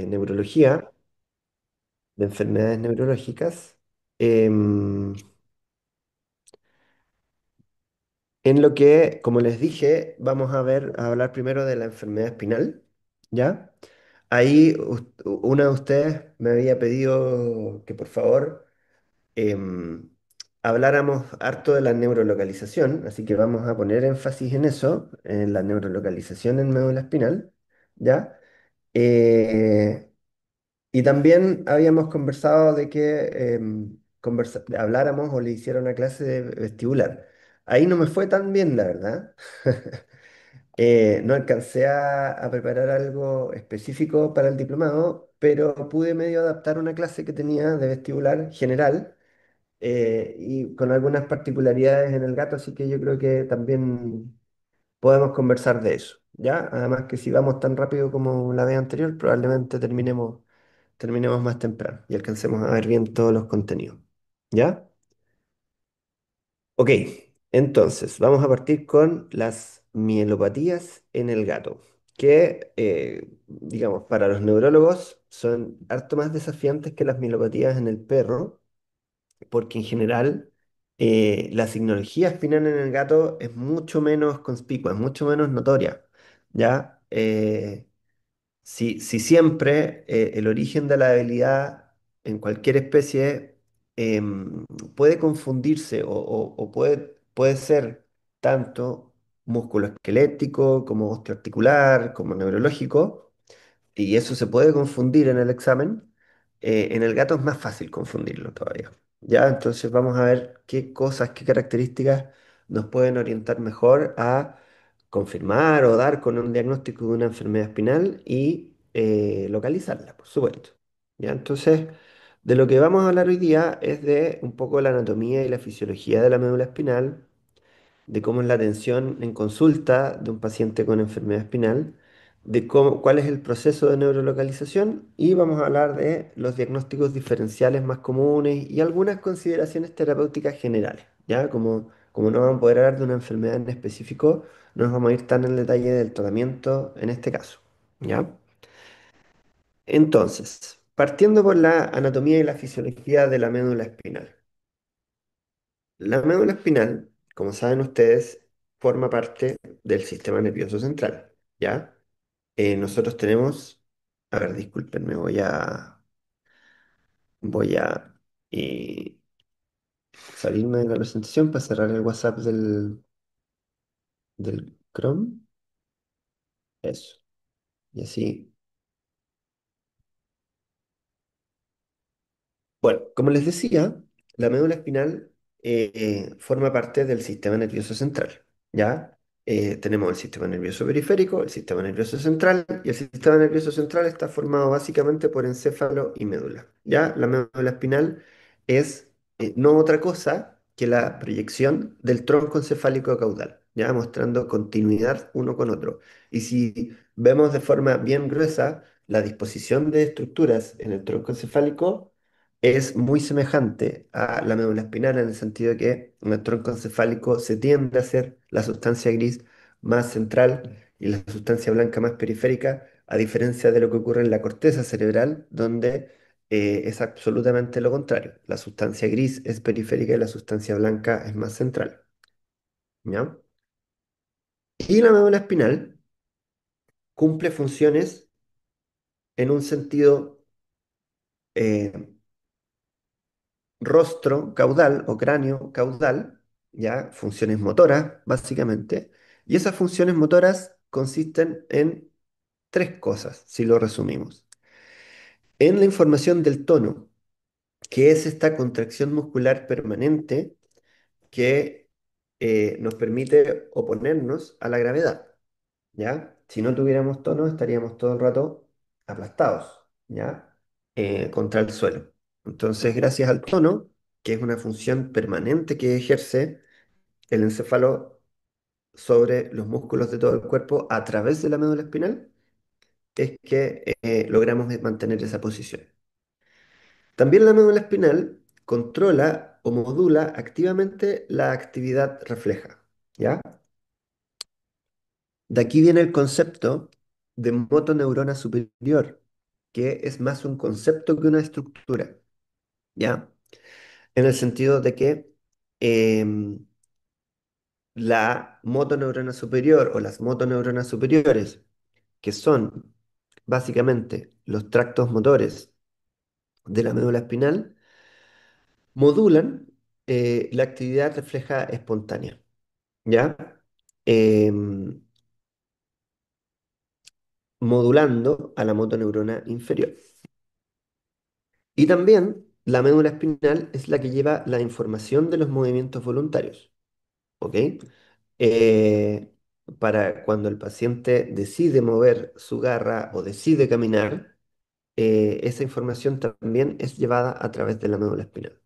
neurología, de enfermedades neurológicas, em, en lo que, como les dije, vamos a hablar primero de la enfermedad espinal, ¿ya? Ahí una de ustedes me había pedido que por favor em, habláramos harto de la neurolocalización, así que vamos a poner énfasis en eso, en la neurolocalización en médula espinal, ¿ya? Eh, y también habíamos conversado de que habláramos o le hiciera una clase de vestibular. Ahí no me fue tan bien, la verdad. No alcancé a preparar algo específico para el diplomado, pero pude medio adaptar una clase que tenía de vestibular general y con algunas particularidades en el gato, así que yo creo que también podemos conversar de eso, ¿ya? Además que si vamos tan rápido como la vez anterior, probablemente terminemos más temprano y alcancemos a ver bien todos los contenidos, ¿ya? Ok, entonces vamos a partir con las mielopatías en el gato, que, digamos, para los neurólogos son harto más desafiantes que las mielopatías en el perro porque en general la signología espinal en el gato es mucho menos conspicua, es mucho menos notoria, ¿ya? Si siempre el origen de la debilidad en cualquier especie puede confundirse o puede ser tanto músculo esquelético como osteoarticular, como neurológico, y eso se puede confundir en el examen. En el gato es más fácil confundirlo todavía. Ya, entonces vamos a ver qué cosas, qué características nos pueden orientar mejor a confirmar o dar con un diagnóstico de una enfermedad espinal y localizarla, por supuesto. Ya, entonces, de lo que vamos a hablar hoy día es de un poco la anatomía y la fisiología de la médula espinal, de cómo es la atención en consulta de un paciente con enfermedad espinal, de cuál es el proceso de neurolocalización y vamos a hablar de los diagnósticos diferenciales más comunes y algunas consideraciones terapéuticas generales, ¿ya? Como no vamos a poder hablar de una enfermedad en específico, no nos vamos a ir tan en el detalle del tratamiento en este caso, ¿ya? Entonces, partiendo por la anatomía y la fisiología de la médula espinal. La médula espinal, como saben ustedes, forma parte del sistema nervioso central, ¿ya? Nosotros tenemos, a ver, discúlpenme, voy a eh, salirme de la presentación para cerrar el WhatsApp del Chrome, eso, y así. Bueno, como les decía, la médula espinal forma parte del sistema nervioso central, ¿ya? Tenemos el sistema nervioso periférico, el sistema nervioso central, y el sistema nervioso central está formado básicamente por encéfalo y médula, ¿ya? La médula espinal es no otra cosa que la proyección del tronco encefálico caudal, ¿ya? Mostrando continuidad uno con otro. Y si vemos de forma bien gruesa la disposición de estructuras en el tronco encefálico, es muy semejante a la médula espinal en el sentido de que en el tronco encefálico se tiende a ser la sustancia gris más central y la sustancia blanca más periférica, a diferencia de lo que ocurre en la corteza cerebral, donde es absolutamente lo contrario. La sustancia gris es periférica y la sustancia blanca es más central, ¿ya? Y la médula espinal cumple funciones en un sentido eh, rostro caudal o cráneo caudal, ya funciones motoras, básicamente, y esas funciones motoras consisten en tres cosas, si lo resumimos. En la información del tono, que es esta contracción muscular permanente que nos permite oponernos a la gravedad, ¿ya? Si no tuviéramos tono, estaríamos todo el rato aplastados, ¿ya? Contra el suelo. Entonces, gracias al tono, que es una función permanente que ejerce el encéfalo sobre los músculos de todo el cuerpo a través de la médula espinal, es que logramos mantener esa posición. También la médula espinal controla o modula activamente la actividad refleja, ¿ya? De aquí viene el concepto de motoneurona superior, que es más un concepto que una estructura, ¿ya? En el sentido de que em, la motoneurona superior o las motoneuronas superiores, que son básicamente los tractos motores de la médula espinal, modulan la actividad refleja espontánea, ¿ya? Em, Modulando a la motoneurona inferior. Y también la médula espinal es la que lleva la información de los movimientos voluntarios, ¿ok? Eh, para cuando el paciente decide mover su garra o decide caminar, esa información también es llevada a través de la médula espinal,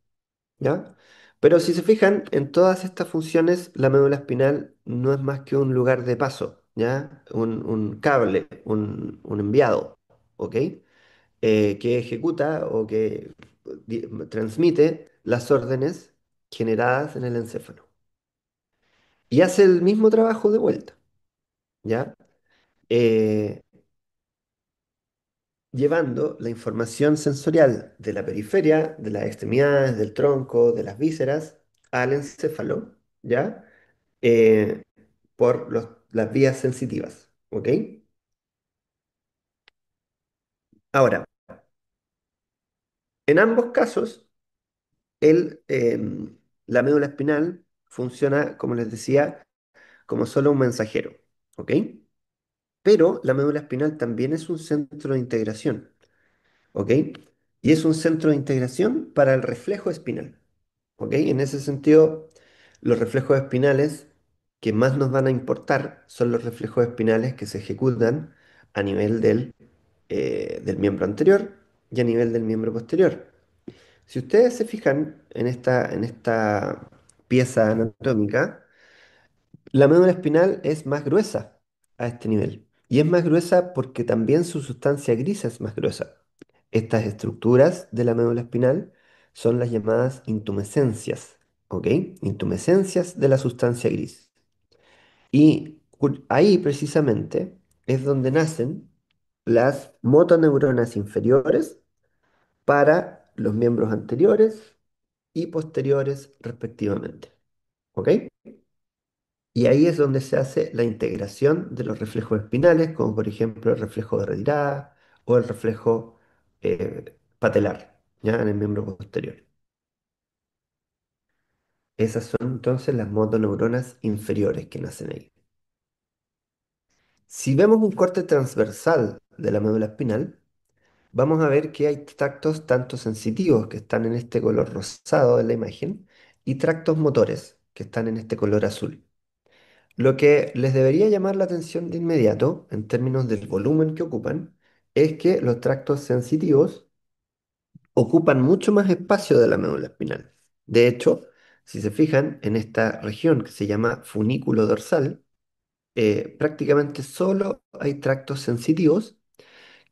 ¿ya? Pero si se fijan, en todas estas funciones, la médula espinal no es más que un lugar de paso, ¿ya? Un cable, un enviado, ¿ok? Que ejecuta o que transmite las órdenes generadas en el encéfalo. Y hace el mismo trabajo de vuelta, ¿ya? Eh, Llevando la información sensorial de la periferia, de las extremidades, del tronco, de las vísceras, al encéfalo, ¿ya? Eh, por las vías sensitivas, ¿ok? Ahora, en ambos casos, la médula espinal funciona, como les decía, como solo un mensajero, ¿ok? Pero la médula espinal también es un centro de integración, ¿ok? Y es un centro de integración para el reflejo espinal, ¿ok? En ese sentido, los reflejos espinales que más nos van a importar son los reflejos espinales que se ejecutan a nivel del miembro anterior y a nivel del miembro posterior. Si ustedes se fijan en esta pieza anatómica, la médula espinal es más gruesa a este nivel. Y es más gruesa porque también su sustancia gris es más gruesa. Estas estructuras de la médula espinal son las llamadas intumescencias, ¿ok? Intumescencias de la sustancia gris. Y ahí precisamente es donde nacen las motoneuronas inferiores para los miembros anteriores y posteriores respectivamente, ¿ok? Y ahí es donde se hace la integración de los reflejos espinales, como por ejemplo el reflejo de retirada o el reflejo patelar, ¿ya? En el miembro posterior. Esas son entonces las motoneuronas inferiores que nacen ahí. Si vemos un corte transversal de la médula espinal, vamos a ver que hay tractos tanto sensitivos que están en este color rosado de la imagen y tractos motores que están en este color azul. Lo que les debería llamar la atención de inmediato, en términos del volumen que ocupan, es que los tractos sensitivos ocupan mucho más espacio de la médula espinal. De hecho, si se fijan en esta región que se llama funículo dorsal, prácticamente solo hay tractos sensitivos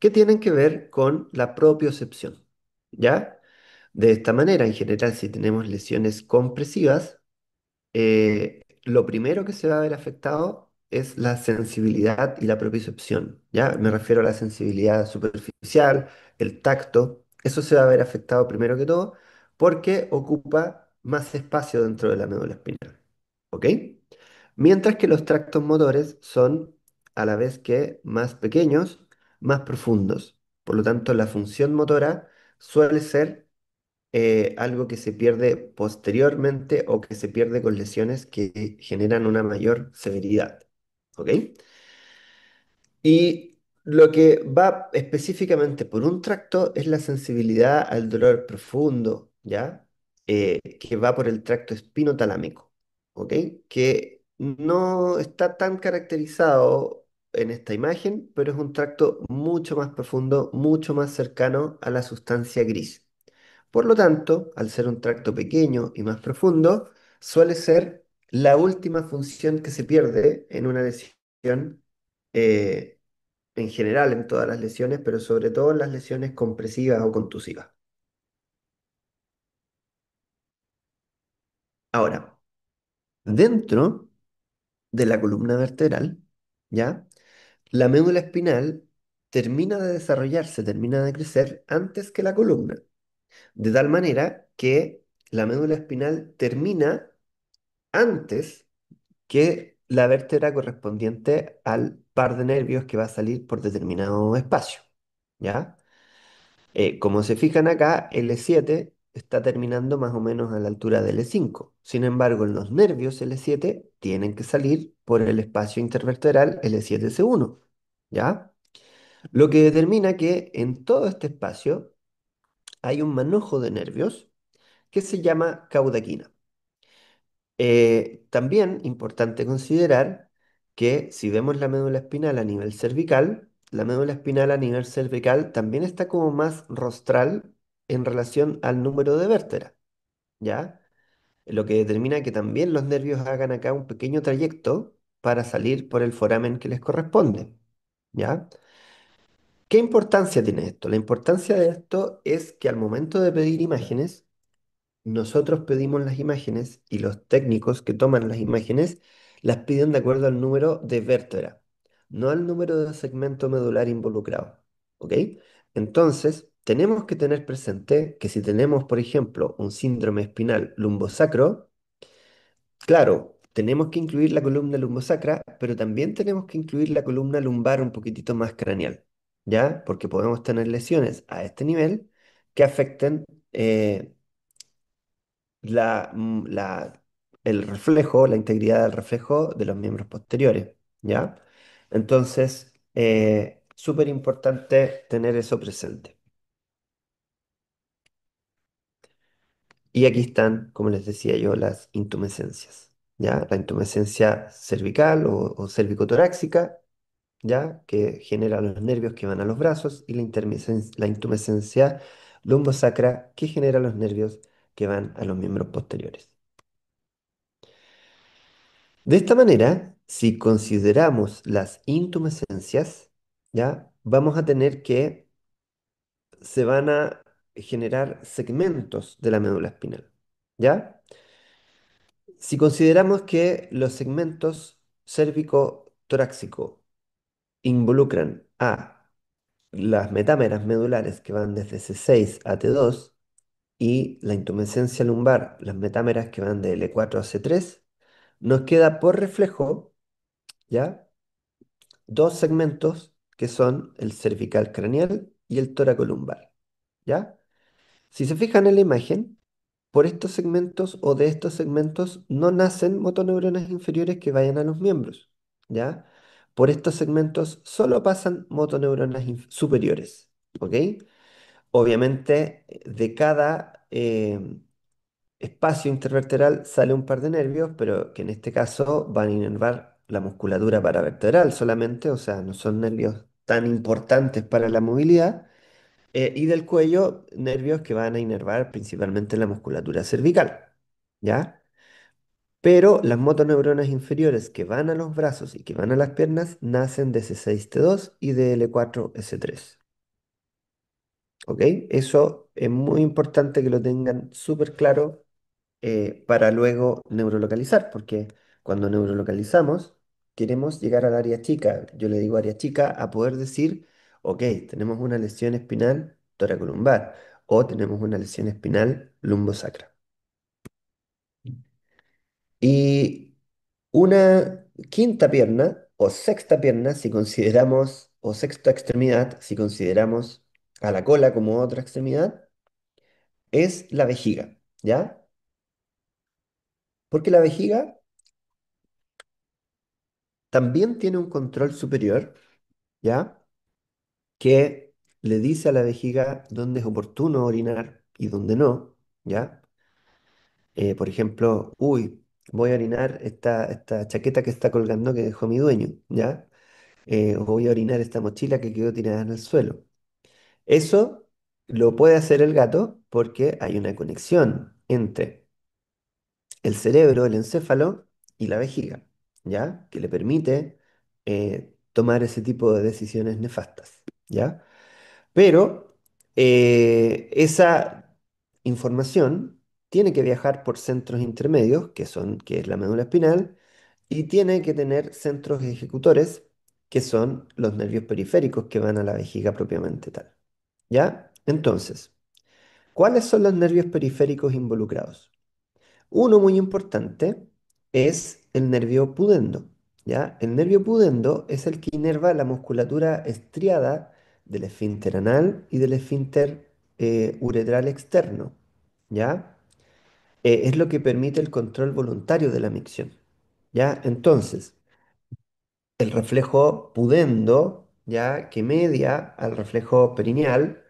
que tienen que ver con la propiocepción, ¿ya? De esta manera, en general, si tenemos lesiones compresivas, lo primero que se va a ver afectado es la sensibilidad y la propiocepción, ¿ya? Me refiero a la sensibilidad superficial, el tacto, eso se va a ver afectado primero que todo porque ocupa más espacio dentro de la médula espinal, ¿ok? Mientras que los tractos motores son a la vez que más pequeños, más profundos. Por lo tanto, la función motora suele ser algo que se pierde posteriormente o que se pierde con lesiones que generan una mayor severidad. ¿Ok? Y lo que va específicamente por un tracto es la sensibilidad al dolor profundo, ¿ya? Que va por el tracto espinotalámico, ¿ok? Que no está tan caracterizado en esta imagen, pero es un tracto mucho más profundo, mucho más cercano a la sustancia gris. Por lo tanto, al ser un tracto pequeño y más profundo, suele ser la última función que se pierde en una lesión, eh, en general en todas las lesiones, pero sobre todo en las lesiones compresivas o contusivas. Ahora, dentro de la columna vertebral, ¿ya? La médula espinal termina de desarrollarse, termina de crecer antes que la columna, de tal manera que la médula espinal termina antes que la vértebra correspondiente al par de nervios que va a salir por determinado espacio, ¿ya? Como se fijan acá, L7 está terminando más o menos a la altura de L5. Sin embargo, en los nervios L7 tienen que salir por el espacio intervertebral L7-C1, ¿ya? Lo que determina que en todo este espacio hay un manojo de nervios que se llama caudaquina. También importante considerar que si vemos la médula espinal a nivel cervical, la médula espinal a nivel cervical también está como más rostral en relación al número de vértebras, ¿ya? Lo que determina que también los nervios hagan acá un pequeño trayecto para salir por el foramen que les corresponde, ¿ya? ¿Qué importancia tiene esto? La importancia de esto es que al momento de pedir imágenes, nosotros pedimos las imágenes y los técnicos que toman las imágenes las piden de acuerdo al número de vértebra, no al número de segmento medular involucrado. ¿Ok? Entonces, tenemos que tener presente que si tenemos, por ejemplo, un síndrome espinal lumbosacro, claro, tenemos que incluir la columna lumbosacra, pero también tenemos que incluir la columna lumbar un poquitito más craneal, ¿ya? Porque podemos tener lesiones a este nivel que afecten el reflejo, la integridad del reflejo de los miembros posteriores, ¿ya? Entonces, súper importante tener eso presente. Y aquí están, como les decía yo, las intumescencias, ¿ya? La intumescencia cervical o cervicotorácica, ¿ya? Que genera los nervios que van a los brazos, y la intumescencia lumbosacra, que genera los nervios que van a los miembros posteriores. De esta manera, si consideramos las intumescencias, ¿ya? Vamos a tener que se van a generar segmentos de la médula espinal, ¿ya? Si consideramos que los segmentos cérvico-torácico involucran a las metámeras medulares que van desde C6 a T2 y la intumescencia lumbar, las metámeras que van de L4 a C3, nos queda por reflejo, ¿ya? Dos segmentos que son el cervical craneal y el toracolumbar, ¿ya? Si se fijan en la imagen, por estos segmentos o de estos segmentos no nacen motoneuronas inferiores que vayan a los miembros, ¿ya? Por estos segmentos solo pasan motoneuronas superiores, ¿ok? Obviamente, de cada espacio intervertebral sale un par de nervios, pero que en este caso van a inervar la musculatura paravertebral solamente, o sea, no son nervios tan importantes para la movilidad. Y del cuello, nervios que van a inervar principalmente la musculatura cervical, ¿ya? Pero las motoneuronas inferiores que van a los brazos y que van a las piernas nacen de C6-T2 y de L4-S3. ¿Ok? Eso es muy importante que lo tengan súper claro para luego neurolocalizar, porque cuando neurolocalizamos queremos llegar al área chica, yo le digo área chica, a poder decir, ok, tenemos una lesión espinal toracolumbar o tenemos una lesión espinal lumbosacra. Y una quinta pierna o sexta pierna, si consideramos, o sexta extremidad, si consideramos a la cola como otra extremidad, es la vejiga, ¿ya? Porque la vejiga también tiene un control superior, ¿ya? Que le dice a la vejiga dónde es oportuno orinar y dónde no, ¿ya? Por ejemplo, uy, voy a orinar esta chaqueta que está colgando que dejó mi dueño, ¿ya? O voy a orinar esta mochila que quedó tirada en el suelo. Eso lo puede hacer el gato porque hay una conexión entre el cerebro, el encéfalo y la vejiga, ¿ya? Que le permite tomar ese tipo de decisiones nefastas, ¿ya? Pero esa información tiene que viajar por centros intermedios, que es la médula espinal, y tiene que tener centros ejecutores que son los nervios periféricos que van a la vejiga propiamente tal. ¿Ya? Entonces, ¿cuáles son los nervios periféricos involucrados? Uno muy importante es el nervio pudendo, ¿ya? El nervio pudendo es el que inerva la musculatura estriada del esfínter anal y del esfínter uretral externo, ¿ya? Es lo que permite el control voluntario de la micción, ¿ya? Entonces, el reflejo pudendo, ¿ya? Que media al reflejo perineal,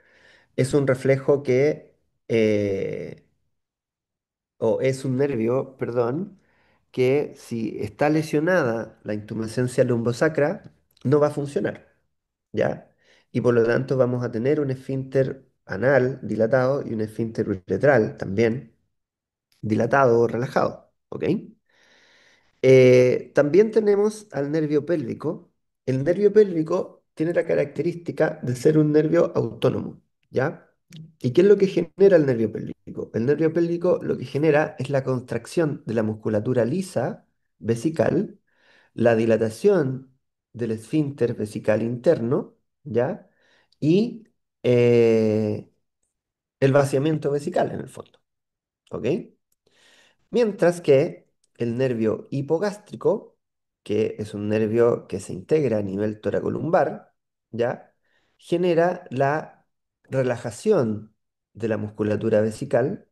es un reflejo que eh, o es un nervio, perdón, que si está lesionada la intumescencia lumbosacra, no va a funcionar, ¿ya? Y por lo tanto vamos a tener un esfínter anal dilatado y un esfínter uretral también dilatado o relajado, ¿ok? También tenemos al nervio pélvico. El nervio pélvico tiene la característica de ser un nervio autónomo, ¿ya? ¿Y qué es lo que genera el nervio pélvico? El nervio pélvico lo que genera es la contracción de la musculatura lisa vesical, la dilatación del esfínter vesical interno, ¿ya? Y el vaciamiento vesical en el fondo, ¿ok? Mientras que el nervio hipogástrico, que es un nervio que se integra a nivel toracolumbar, ¿ya? Genera la relajación de la musculatura vesical,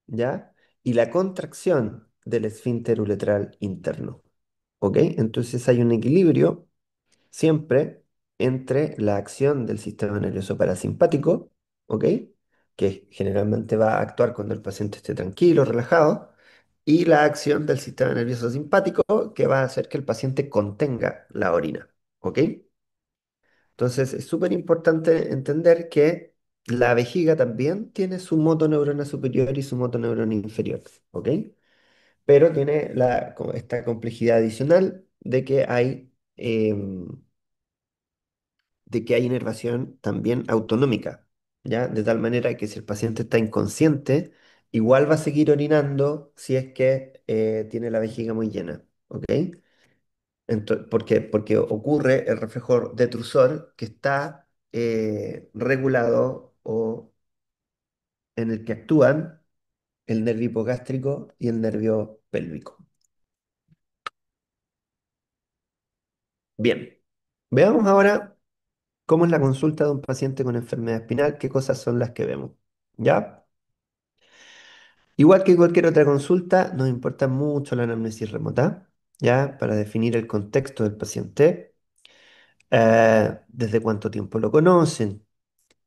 ¿ya? Y la contracción del esfínter uretral interno, ¿ok? Entonces hay un equilibrio siempre entre la acción del sistema nervioso parasimpático, ¿ok? Que generalmente va a actuar cuando el paciente esté tranquilo, relajado, y la acción del sistema nervioso simpático, que va a hacer que el paciente contenga la orina, ¿ok? Entonces es súper importante entender que la vejiga también tiene su motoneurona superior y su motoneurona inferior, ¿ok? Pero tiene esta complejidad adicional de que hay inervación también autonómica, ¿ya? De tal manera que si el paciente está inconsciente, igual va a seguir orinando si es que tiene la vejiga muy llena, ¿ok? ¿Por qué? Porque ocurre el reflejo detrusor que está regulado o en el que actúan el nervio hipogástrico y el nervio pélvico. Bien, veamos ahora cómo es la consulta de un paciente con enfermedad espinal, qué cosas son las que vemos, ¿ya? Igual que cualquier otra consulta, nos importa mucho la anamnesis remota, ¿ya? Para definir el contexto del paciente, desde cuánto tiempo lo conocen,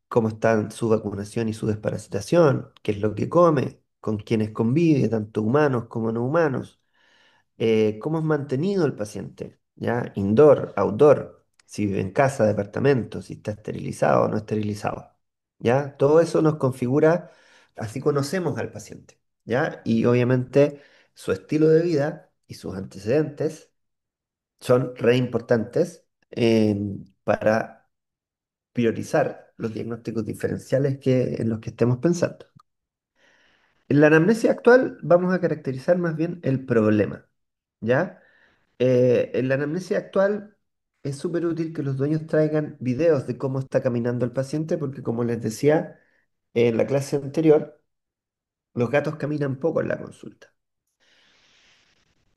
cómo están su vacunación y su desparasitación, qué es lo que come, con quiénes convive, tanto humanos como no humanos, cómo es mantenido el paciente, ¿ya? Indoor, outdoor, si vive en casa, departamento, si está esterilizado o no esterilizado, ¿ya? Todo eso nos configura, así conocemos al paciente, ¿ya? Y obviamente su estilo de vida y sus antecedentes son re importantes para priorizar los diagnósticos diferenciales en los que estemos pensando. En la anamnesia actual vamos a caracterizar más bien el problema, ¿ya? En la anamnesia actual es súper útil que los dueños traigan videos de cómo está caminando el paciente, porque como les decía en la clase anterior, los gatos caminan poco en la consulta.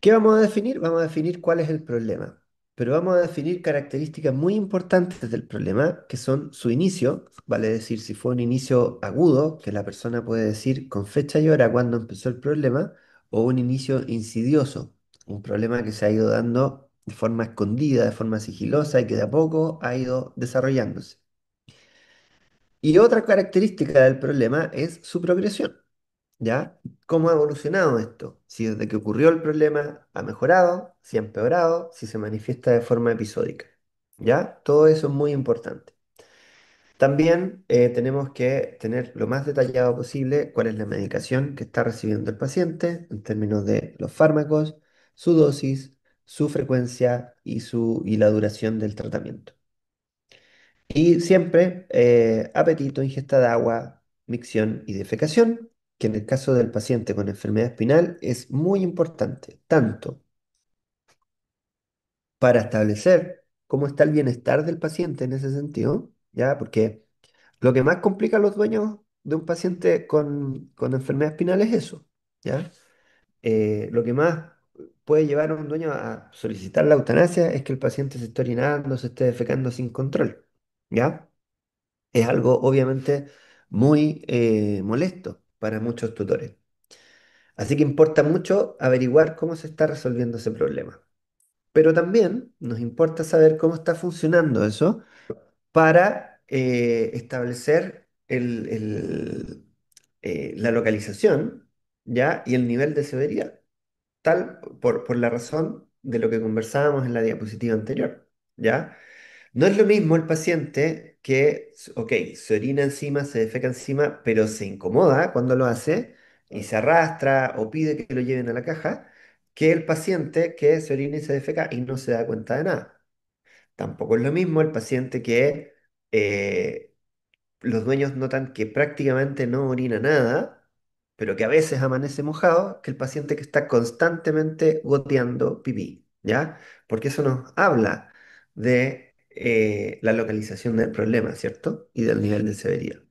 ¿Qué vamos a definir? Vamos a definir cuál es el problema, pero vamos a definir características muy importantes del problema, que son su inicio, vale decir, si fue un inicio agudo, que la persona puede decir con fecha y hora cuándo empezó el problema, o un inicio insidioso, un problema que se ha ido dando de forma escondida, de forma sigilosa y que de a poco ha ido desarrollándose. Y otra característica del problema es su progresión. ¿Ya? ¿Cómo ha evolucionado esto? Si desde que ocurrió el problema ha mejorado, si ha empeorado, si se manifiesta de forma episódica. ¿Ya? Todo eso es muy importante. También tenemos que tener lo más detallado posible cuál es la medicación que está recibiendo el paciente en términos de los fármacos, su dosis, su frecuencia y la duración del tratamiento. Y siempre apetito, ingesta de agua, micción y defecación, que en el caso del paciente con enfermedad espinal es muy importante, tanto para establecer cómo está el bienestar del paciente en ese sentido, ¿ya? Porque lo que más complica a los dueños de un paciente con enfermedad espinal es eso, ¿ya? Lo que más puede llevar a un dueño a solicitar la eutanasia es que el paciente se esté orinando, se esté defecando sin control, ¿ya? Es algo obviamente muy molesto para muchos tutores. Así que importa mucho averiguar cómo se está resolviendo ese problema. Pero también nos importa saber cómo está funcionando eso para establecer la localización, ¿ya? Y el nivel de severidad, tal por la razón de lo que conversábamos en la diapositiva anterior, ¿ya? No es lo mismo el paciente que, ok, se orina encima, se defeca encima, pero se incomoda cuando lo hace y se arrastra o pide que lo lleven a la caja, que el paciente que se orina y se defeca y no se da cuenta de nada. Tampoco es lo mismo el paciente que eh, los dueños notan que prácticamente no orina nada, pero que a veces amanece mojado, que el paciente que está constantemente goteando pipí, ¿ya? Porque eso nos habla de la localización del problema, ¿cierto? Y del nivel de severidad.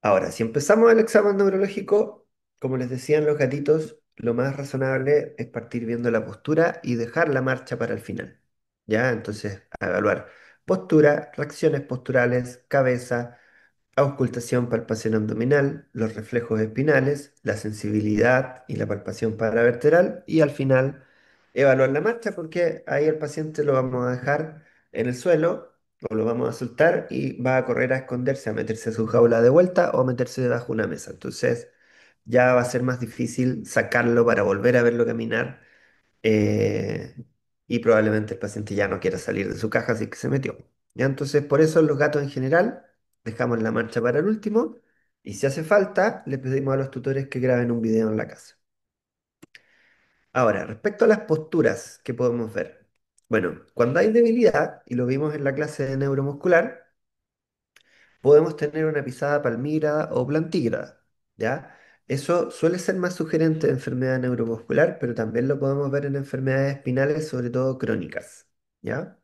Ahora, si empezamos el examen neurológico, como les decían los gatitos, lo más razonable es partir viendo la postura y dejar la marcha para el final, ¿ya? Entonces, a evaluar postura, reacciones posturales, cabeza, auscultación, palpación abdominal, los reflejos espinales, la sensibilidad y la palpación paravertebral y al final evaluar la marcha porque ahí el paciente lo vamos a dejar en el suelo o lo vamos a soltar y va a correr a esconderse, a meterse a su jaula de vuelta o a meterse debajo de una mesa. Entonces ya va a ser más difícil sacarlo para volver a verlo caminar eh, y probablemente el paciente ya no quiera salir de su caja, así que se metió. ¿Ya? Entonces, por eso los gatos en general dejamos la marcha para el último y si hace falta, le pedimos a los tutores que graben un video en la casa. Ahora, respecto a las posturas que podemos ver. Bueno, cuando hay debilidad, y lo vimos en la clase de neuromuscular, podemos tener una pisada palmígrada o plantígrada, ¿ya? Eso suele ser más sugerente de enfermedad neuromuscular, pero también lo podemos ver en enfermedades espinales, sobre todo crónicas, ¿ya?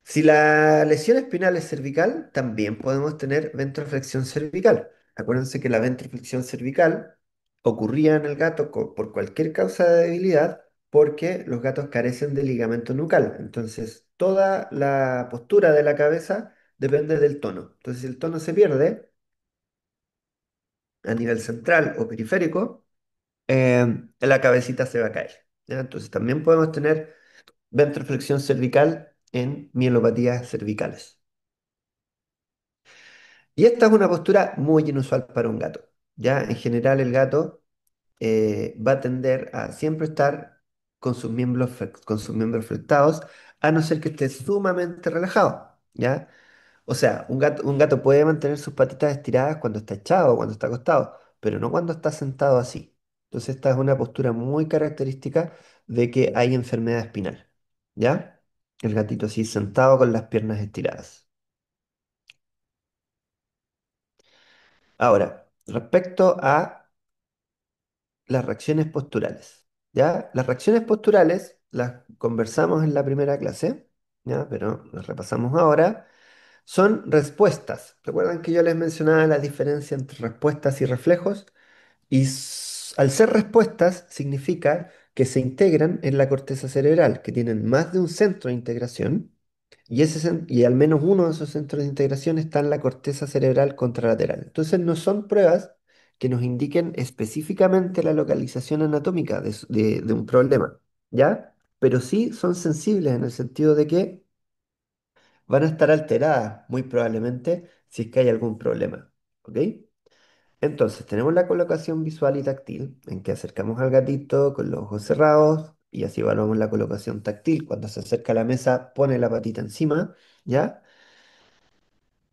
Si la lesión espinal es cervical, también podemos tener ventroflexión cervical. Acuérdense que la ventroflexión cervical ocurría en el gato por cualquier causa de debilidad porque los gatos carecen de ligamento nucal. Entonces, toda la postura de la cabeza depende del tono. Entonces, si el tono se pierde a nivel central o periférico, la cabecita se va a caer, ¿ya? Entonces, también podemos tener ventroflexión cervical en mielopatías cervicales. Y esta es una postura muy inusual para un gato. Ya en general el gato va a tender a siempre estar con sus miembros flectados, a no ser que esté sumamente relajado. ¿Ya? O sea, un gato puede mantener sus patitas estiradas cuando está echado o cuando está acostado, pero no cuando está sentado así. Entonces esta es una postura muy característica de que hay enfermedad espinal. ¿Ya? El gatito así sentado con las piernas estiradas. Ahora, respecto a las reacciones posturales, ¿ya? Las reacciones posturales las conversamos en la primera clase, ¿ya? Pero las repasamos ahora. Son respuestas. ¿Recuerdan que yo les mencionaba la diferencia entre respuestas y reflejos? Y al ser respuestas significa que se integran en la corteza cerebral, que tienen más de un centro de integración, y al menos uno de esos centros de integración está en la corteza cerebral contralateral. Entonces no son pruebas que nos indiquen específicamente la localización anatómica de un problema, ¿ya? Pero sí son sensibles en el sentido de que van a estar alteradas muy probablemente si es que hay algún problema, ¿ok? Entonces, tenemos la colocación visual y táctil, en que acercamos al gatito con los ojos cerrados y así evaluamos la colocación táctil. Cuando se acerca a la mesa, pone la patita encima, ¿ya?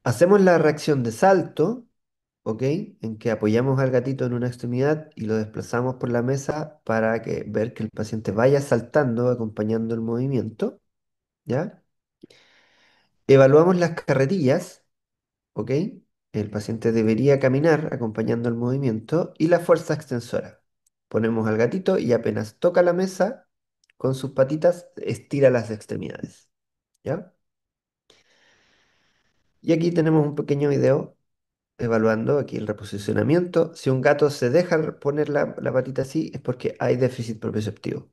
Hacemos la reacción de salto, ¿ok? En que apoyamos al gatito en una extremidad y lo desplazamos por la mesa para ver que el paciente vaya saltando acompañando el movimiento, ¿ya? Evaluamos las carretillas. ¿Ok? El paciente debería caminar acompañando el movimiento y la fuerza extensora. Ponemos al gatito y apenas toca la mesa, con sus patitas estira las extremidades. ¿Ya? Y aquí tenemos un pequeño video evaluando aquí el reposicionamiento. Si un gato se deja poner la patita así, es porque hay déficit propioceptivo.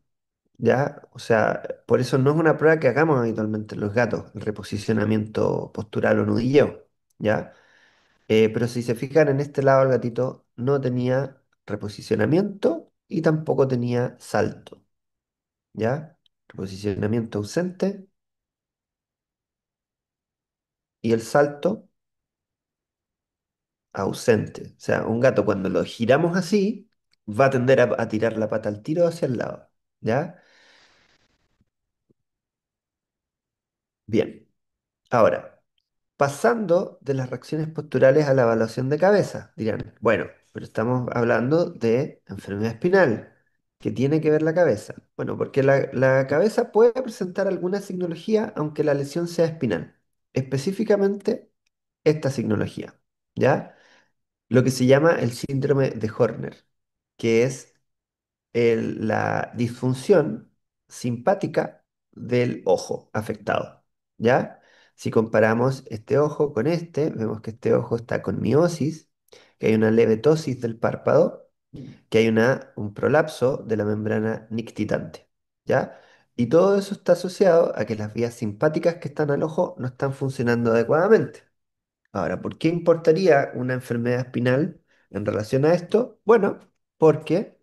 ¿Ya? O sea, por eso no es una prueba que hagamos habitualmente en los gatos, el reposicionamiento postural o nudilleo. ¿Ya? Pero si se fijan en este lado, el gatito no tenía reposicionamiento y tampoco tenía salto. ¿Ya? Reposicionamiento ausente y el salto ausente. O sea, un gato cuando lo giramos así, va a tender a tirar la pata al tiro hacia el lado. ¿Ya? Bien. Ahora, pasando de las reacciones posturales a la evaluación de cabeza, dirán, bueno, pero estamos hablando de enfermedad espinal. ¿Qué tiene que ver la cabeza? Bueno, porque la cabeza puede presentar alguna signología aunque la lesión sea espinal. Específicamente esta signología, ¿ya? Lo que se llama el síndrome de Horner, que es la disfunción simpática del ojo afectado, ¿ya? Si comparamos este ojo con este, vemos que este ojo está con miosis, que hay una leve ptosis del párpado, que hay un prolapso de la membrana nictitante, ¿ya? Y todo eso está asociado a que las vías simpáticas que están al ojo no están funcionando adecuadamente. Ahora, ¿por qué importaría una enfermedad espinal en relación a esto? Bueno, porque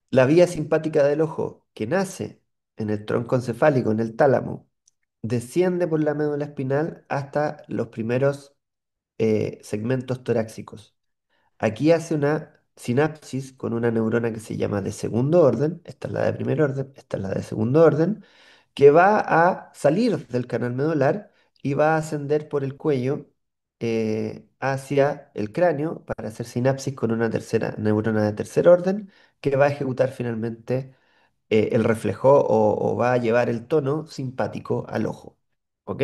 la vía simpática del ojo, que nace en el tronco encefálico, en el tálamo, desciende por la médula espinal hasta los primeros segmentos torácicos. Aquí hace una sinapsis con una neurona que se llama de segundo orden, esta es la de primer orden, esta es la de segundo orden, que va a salir del canal medular y va a ascender por el cuello hacia el cráneo para hacer sinapsis con una tercera neurona de tercer orden que va a ejecutar finalmente el reflejo o va a llevar el tono simpático al ojo. ¿Ok?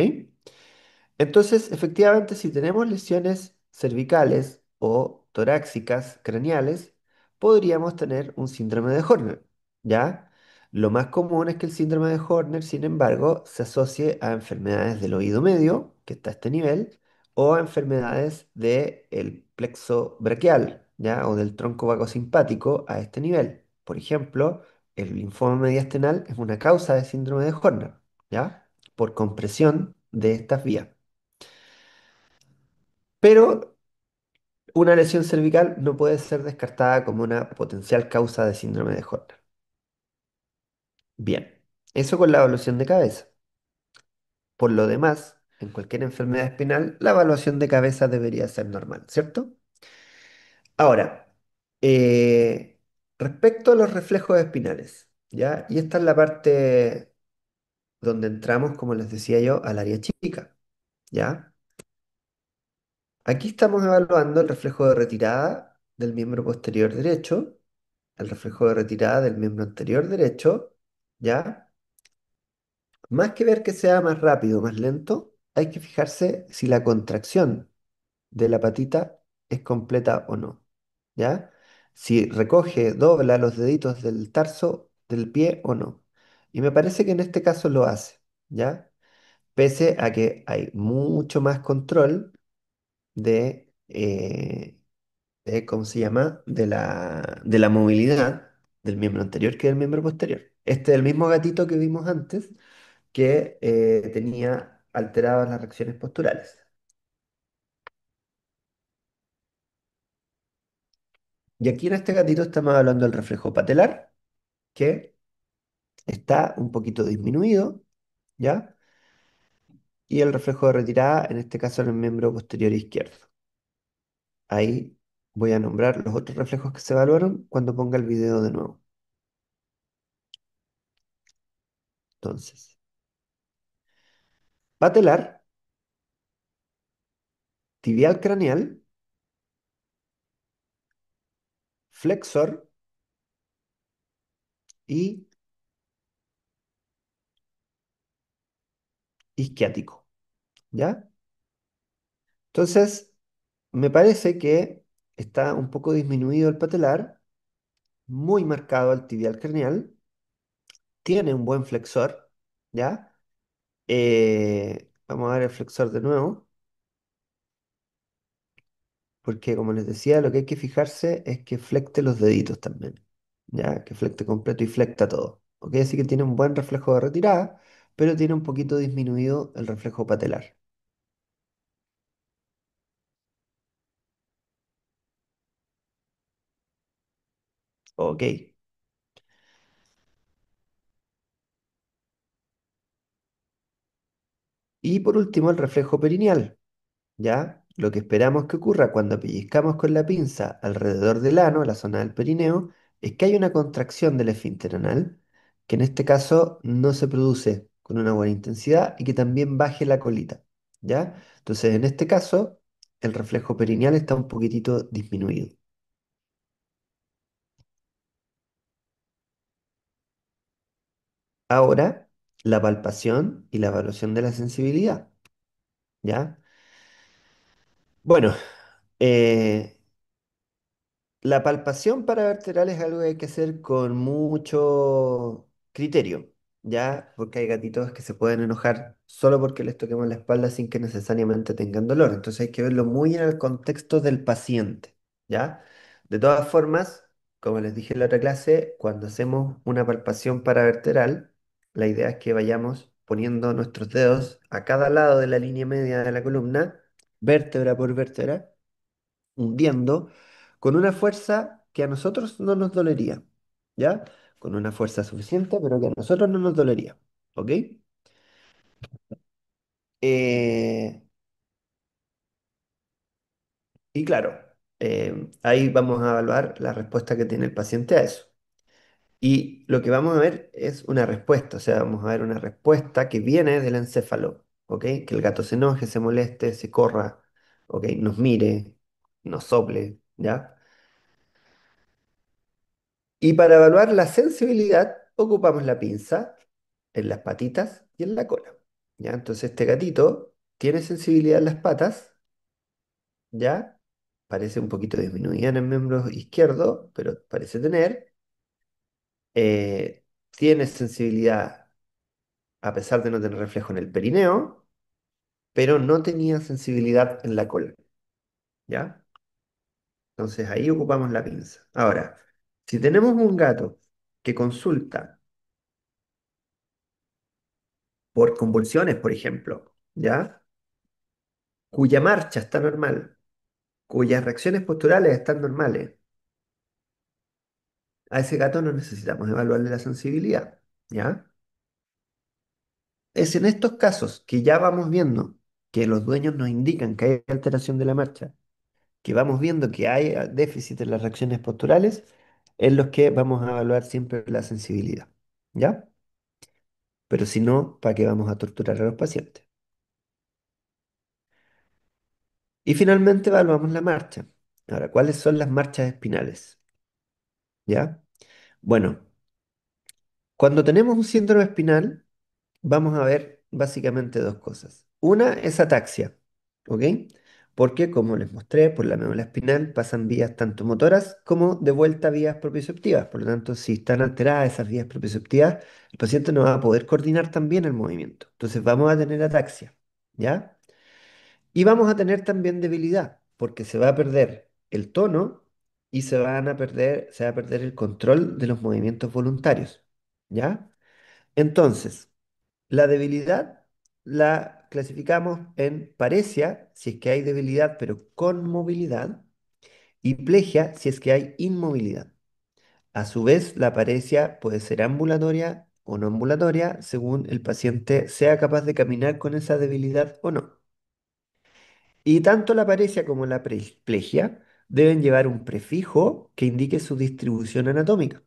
Entonces, efectivamente, si tenemos lesiones cervicales o torácicas craneales, podríamos tener un síndrome de Horner, ¿ya? Lo más común es que el síndrome de Horner, sin embargo, se asocie a enfermedades del oído medio, que está a este nivel, o a enfermedades del plexo braquial, ¿ya? O del tronco vagosimpático a este nivel. Por ejemplo, el linfoma mediastinal es una causa de síndrome de Horner, ¿ya? Por compresión de estas vías. Pero una lesión cervical no puede ser descartada como una potencial causa de síndrome de Horner. Bien, eso con la evaluación de cabeza. Por lo demás, en cualquier enfermedad espinal, la evaluación de cabeza debería ser normal, ¿cierto? Ahora, eh, respecto a los reflejos espinales, ¿ya? Y esta es la parte donde entramos, como les decía yo, al área chica, ¿ya? Aquí estamos evaluando el reflejo de retirada del miembro posterior derecho, el reflejo de retirada del miembro anterior derecho, ¿ya? Más que ver que sea más rápido o más lento, hay que fijarse si la contracción de la patita es completa o no, ¿ya? Si recoge, dobla los deditos del tarso del pie o no. Y me parece que en este caso lo hace, ¿ya? Pese a que hay mucho más control ¿cómo se llama? De la movilidad del miembro anterior que del miembro posterior. Este es el mismo gatito que vimos antes que tenía alteradas las reacciones posturales. Y aquí en este gatito estamos hablando del reflejo patelar, que está un poquito disminuido, ¿ya? Y el reflejo de retirada, en este caso en el miembro posterior izquierdo. Ahí voy a nombrar los otros reflejos que se evaluaron cuando ponga el video de nuevo. Entonces, patelar, tibial craneal, flexor y isquiático, ¿ya? Entonces, me parece que está un poco disminuido el patelar, muy marcado el tibial craneal tiene un buen flexor, ¿ya? Vamos a ver el flexor de nuevo, porque como les decía, lo que hay que fijarse es que flecte los deditos también, ¿ya? Que flecte completo y flecta todo, ¿ok? Así que tiene un buen reflejo de retirada, pero tiene un poquito disminuido el reflejo patelar, ¿ok? Y por último, el reflejo perineal, ¿ya? Lo que esperamos que ocurra cuando pellizcamos con la pinza alrededor del ano, la zona del perineo, es que hay una contracción del esfínter anal, que en este caso no se produce con una buena intensidad y que también baje la colita, ¿ya? Entonces, en este caso, el reflejo perineal está un poquitito disminuido. Ahora, la palpación y la evaluación de la sensibilidad, ¿ya? Bueno, eh, la palpación paravertebral es algo que hay que hacer con mucho criterio, ¿ya? Porque hay gatitos que se pueden enojar solo porque les toquemos la espalda sin que necesariamente tengan dolor. Entonces hay que verlo muy en el contexto del paciente, ¿ya? De todas formas, como les dije en la otra clase, cuando hacemos una palpación paravertebral, la idea es que vayamos poniendo nuestros dedos a cada lado de la línea media de la columna, vértebra por vértebra hundiendo con una fuerza que a nosotros no nos dolería, ¿ya? Con una fuerza suficiente, pero que a nosotros no nos dolería, ¿ok? Eh, y claro, ahí vamos a evaluar la respuesta que tiene el paciente a eso. Y lo que vamos a ver es una respuesta, o sea, vamos a ver una respuesta que viene del encéfalo, ¿ok? Que el gato se enoje, se moleste, se corra, ¿ok? Nos mire, nos sople, ¿ya? Y para evaluar la sensibilidad, ocupamos la pinza en las patitas y en la cola. ¿Ya? Entonces este gatito tiene sensibilidad en las patas, ¿ya? Parece un poquito disminuida en el miembro izquierdo, pero parece tener. Tiene sensibilidad a pesar de no tener reflejo en el perineo, pero no tenía sensibilidad en la cola, ¿ya? Entonces ahí ocupamos la pinza. Ahora, si tenemos un gato que consulta por convulsiones, por ejemplo, ¿ya? Cuya marcha está normal, cuyas reacciones posturales están normales, a ese gato no necesitamos evaluarle la sensibilidad, ¿ya? Es en estos casos que ya vamos viendo que los dueños nos indican que hay alteración de la marcha, que vamos viendo que hay déficit en las reacciones posturales, en los que vamos a evaluar siempre la sensibilidad, ¿ya? Pero si no, ¿para qué vamos a torturar a los pacientes? Y finalmente evaluamos la marcha. Ahora, ¿cuáles son las marchas espinales? ¿Ya? Bueno, cuando tenemos un síndrome espinal, vamos a ver básicamente dos cosas. Una es ataxia, ¿ok? Porque, como les mostré, por la médula espinal pasan vías tanto motoras como de vuelta vías propioceptivas. Por lo tanto, si están alteradas esas vías propioceptivas, el paciente no va a poder coordinar también el movimiento. Entonces vamos a tener ataxia, ¿ya? Y vamos a tener también debilidad, porque se va a perder el tono y se va a perder el control de los movimientos voluntarios, ¿ya? Entonces, la debilidad la clasificamos en paresia, si es que hay debilidad, pero con movilidad, y plegia, si es que hay inmovilidad. A su vez, la paresia puede ser ambulatoria o no ambulatoria, según el paciente sea capaz de caminar con esa debilidad o no. Y tanto la paresia como la plegia deben llevar un prefijo que indique su distribución anatómica.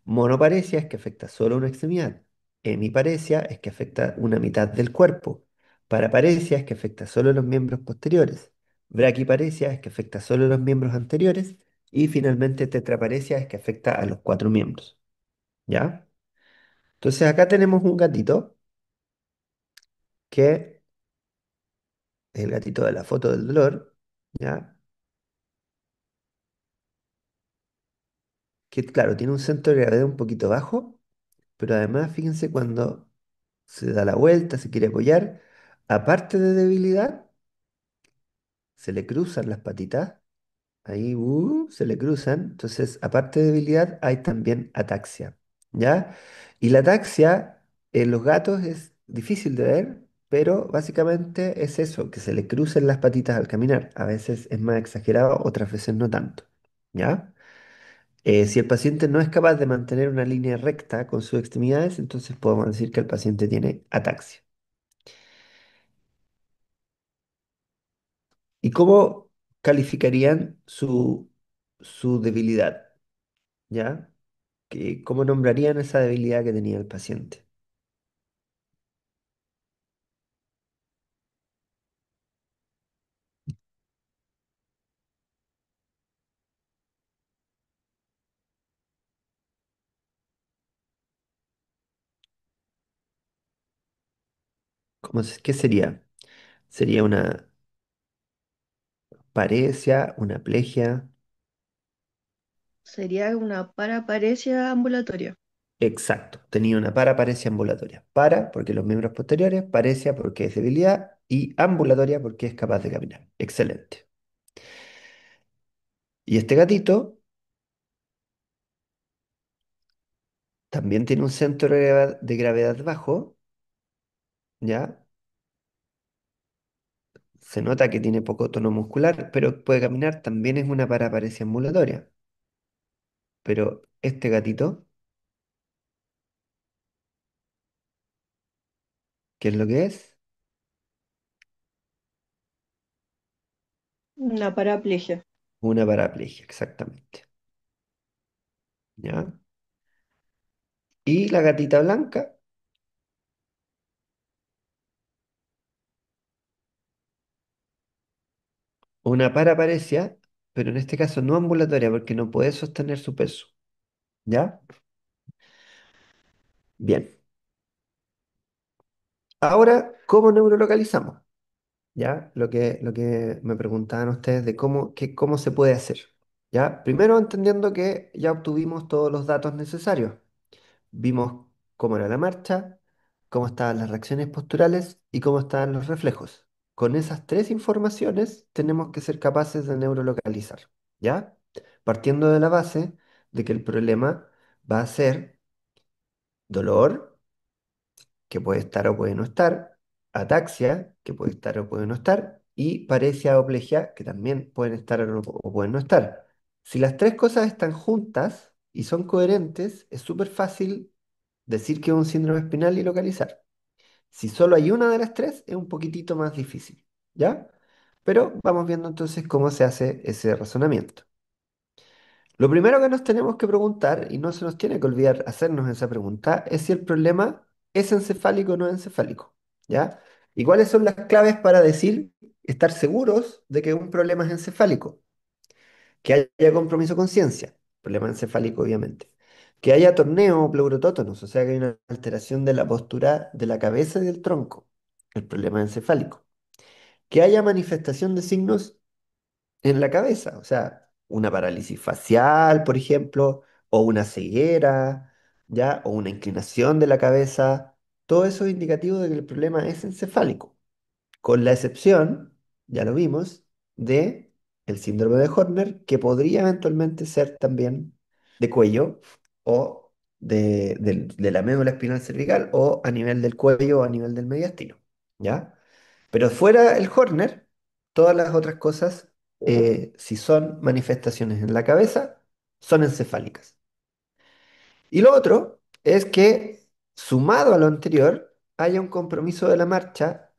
Monoparesia es que afecta solo una extremidad. Hemiparesia es que afecta una mitad del cuerpo. Paraparesia es que afecta solo los miembros posteriores. Braquiparesia es que afecta solo los miembros anteriores. Y finalmente tetraparesia es que afecta a los cuatro miembros. ¿Ya? Entonces acá tenemos un gatito que es el gatito de la foto del dolor. ¿Ya? Que claro, tiene un centro de gravedad un poquito bajo pero además fíjense cuando se da la vuelta, se quiere apoyar, aparte de debilidad, se le cruzan las patitas, ahí se le cruzan, entonces aparte de debilidad hay también ataxia, ¿ya? Y la ataxia en los gatos es difícil de ver, pero básicamente es eso, que se le crucen las patitas al caminar. A veces es más exagerado, otras veces no tanto, ¿ya? Si el paciente no es capaz de mantener una línea recta con sus extremidades, entonces podemos decir que el paciente tiene ataxia. ¿Y cómo calificarían su debilidad? ¿Ya? ¿Cómo nombrarían esa debilidad que tenía el paciente? ¿Qué sería? ¿Sería una paresia, una plegia? Sería una paraparesia ambulatoria. Exacto, tenía una paraparesia ambulatoria. Para, porque los miembros posteriores, paresia porque es debilidad y ambulatoria porque es capaz de caminar. Excelente. Y este gatito también tiene un centro de gravedad bajo, ¿ya? Se nota que tiene poco tono muscular, pero puede caminar, también es una paraparesia ambulatoria. Pero este gatito, ¿qué es lo que es? Una paraplegia. Una paraplegia, exactamente. ¿Ya? Y la gatita blanca, una paraparesia, pero en este caso no ambulatoria porque no puede sostener su peso. ¿Ya? Bien. Ahora, ¿cómo neurolocalizamos? ¿Ya? Lo que me preguntaban ustedes de cómo se puede hacer. ¿Ya? Primero entendiendo que ya obtuvimos todos los datos necesarios. Vimos cómo era la marcha, cómo estaban las reacciones posturales y cómo estaban los reflejos. Con esas tres informaciones tenemos que ser capaces de neurolocalizar, ¿ya? Partiendo de la base de que el problema va a ser dolor, que puede estar o puede no estar, ataxia, que puede estar o puede no estar, y paresia o plegia, que también pueden estar o pueden no estar. Si las tres cosas están juntas y son coherentes, es súper fácil decir que es un síndrome espinal y localizar. Si solo hay una de las tres, es un poquitito más difícil, ¿ya? Pero vamos viendo entonces cómo se hace ese razonamiento. Lo primero que nos tenemos que preguntar, y no se nos tiene que olvidar hacernos esa pregunta, es si el problema es encefálico o no encefálico, ¿ya? ¿Y cuáles son las claves para decir, estar seguros de que un problema es encefálico? Que haya compromiso con conciencia, problema encefálico obviamente. Que haya torneo o pleurotótonos, o sea que hay una alteración de la postura de la cabeza y del tronco, el problema encefálico. Que haya manifestación de signos en la cabeza, o sea, una parálisis facial, por ejemplo, o una ceguera, ¿ya? O una inclinación de la cabeza. Todo eso es indicativo de que el problema es encefálico con la excepción, ya lo vimos, de el síndrome de Horner, que podría eventualmente ser también de cuello o de la médula espinal cervical o a nivel del cuello o a nivel del mediastino, ¿ya? Pero fuera el Horner, todas las otras cosas, si son manifestaciones en la cabeza, son encefálicas. Y lo otro es que, sumado a lo anterior, haya un compromiso de la marcha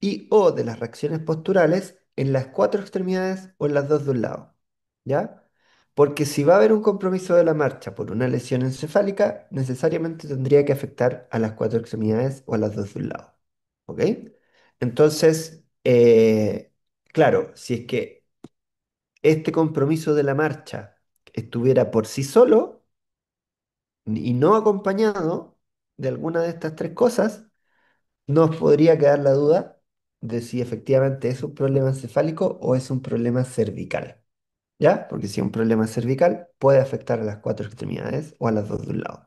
y o de las reacciones posturales en las cuatro extremidades o en las dos de un lado, ¿ya? Porque si va a haber un compromiso de la marcha por una lesión encefálica, necesariamente tendría que afectar a las cuatro extremidades o a las dos de un lado, ¿ok? Entonces, claro, si es que este compromiso de la marcha estuviera por sí solo y no acompañado de alguna de estas tres cosas, nos podría quedar la duda de si efectivamente es un problema encefálico o es un problema cervical, ¿ya? Porque si es un problema cervical, puede afectar a las cuatro extremidades o a las dos de un lado.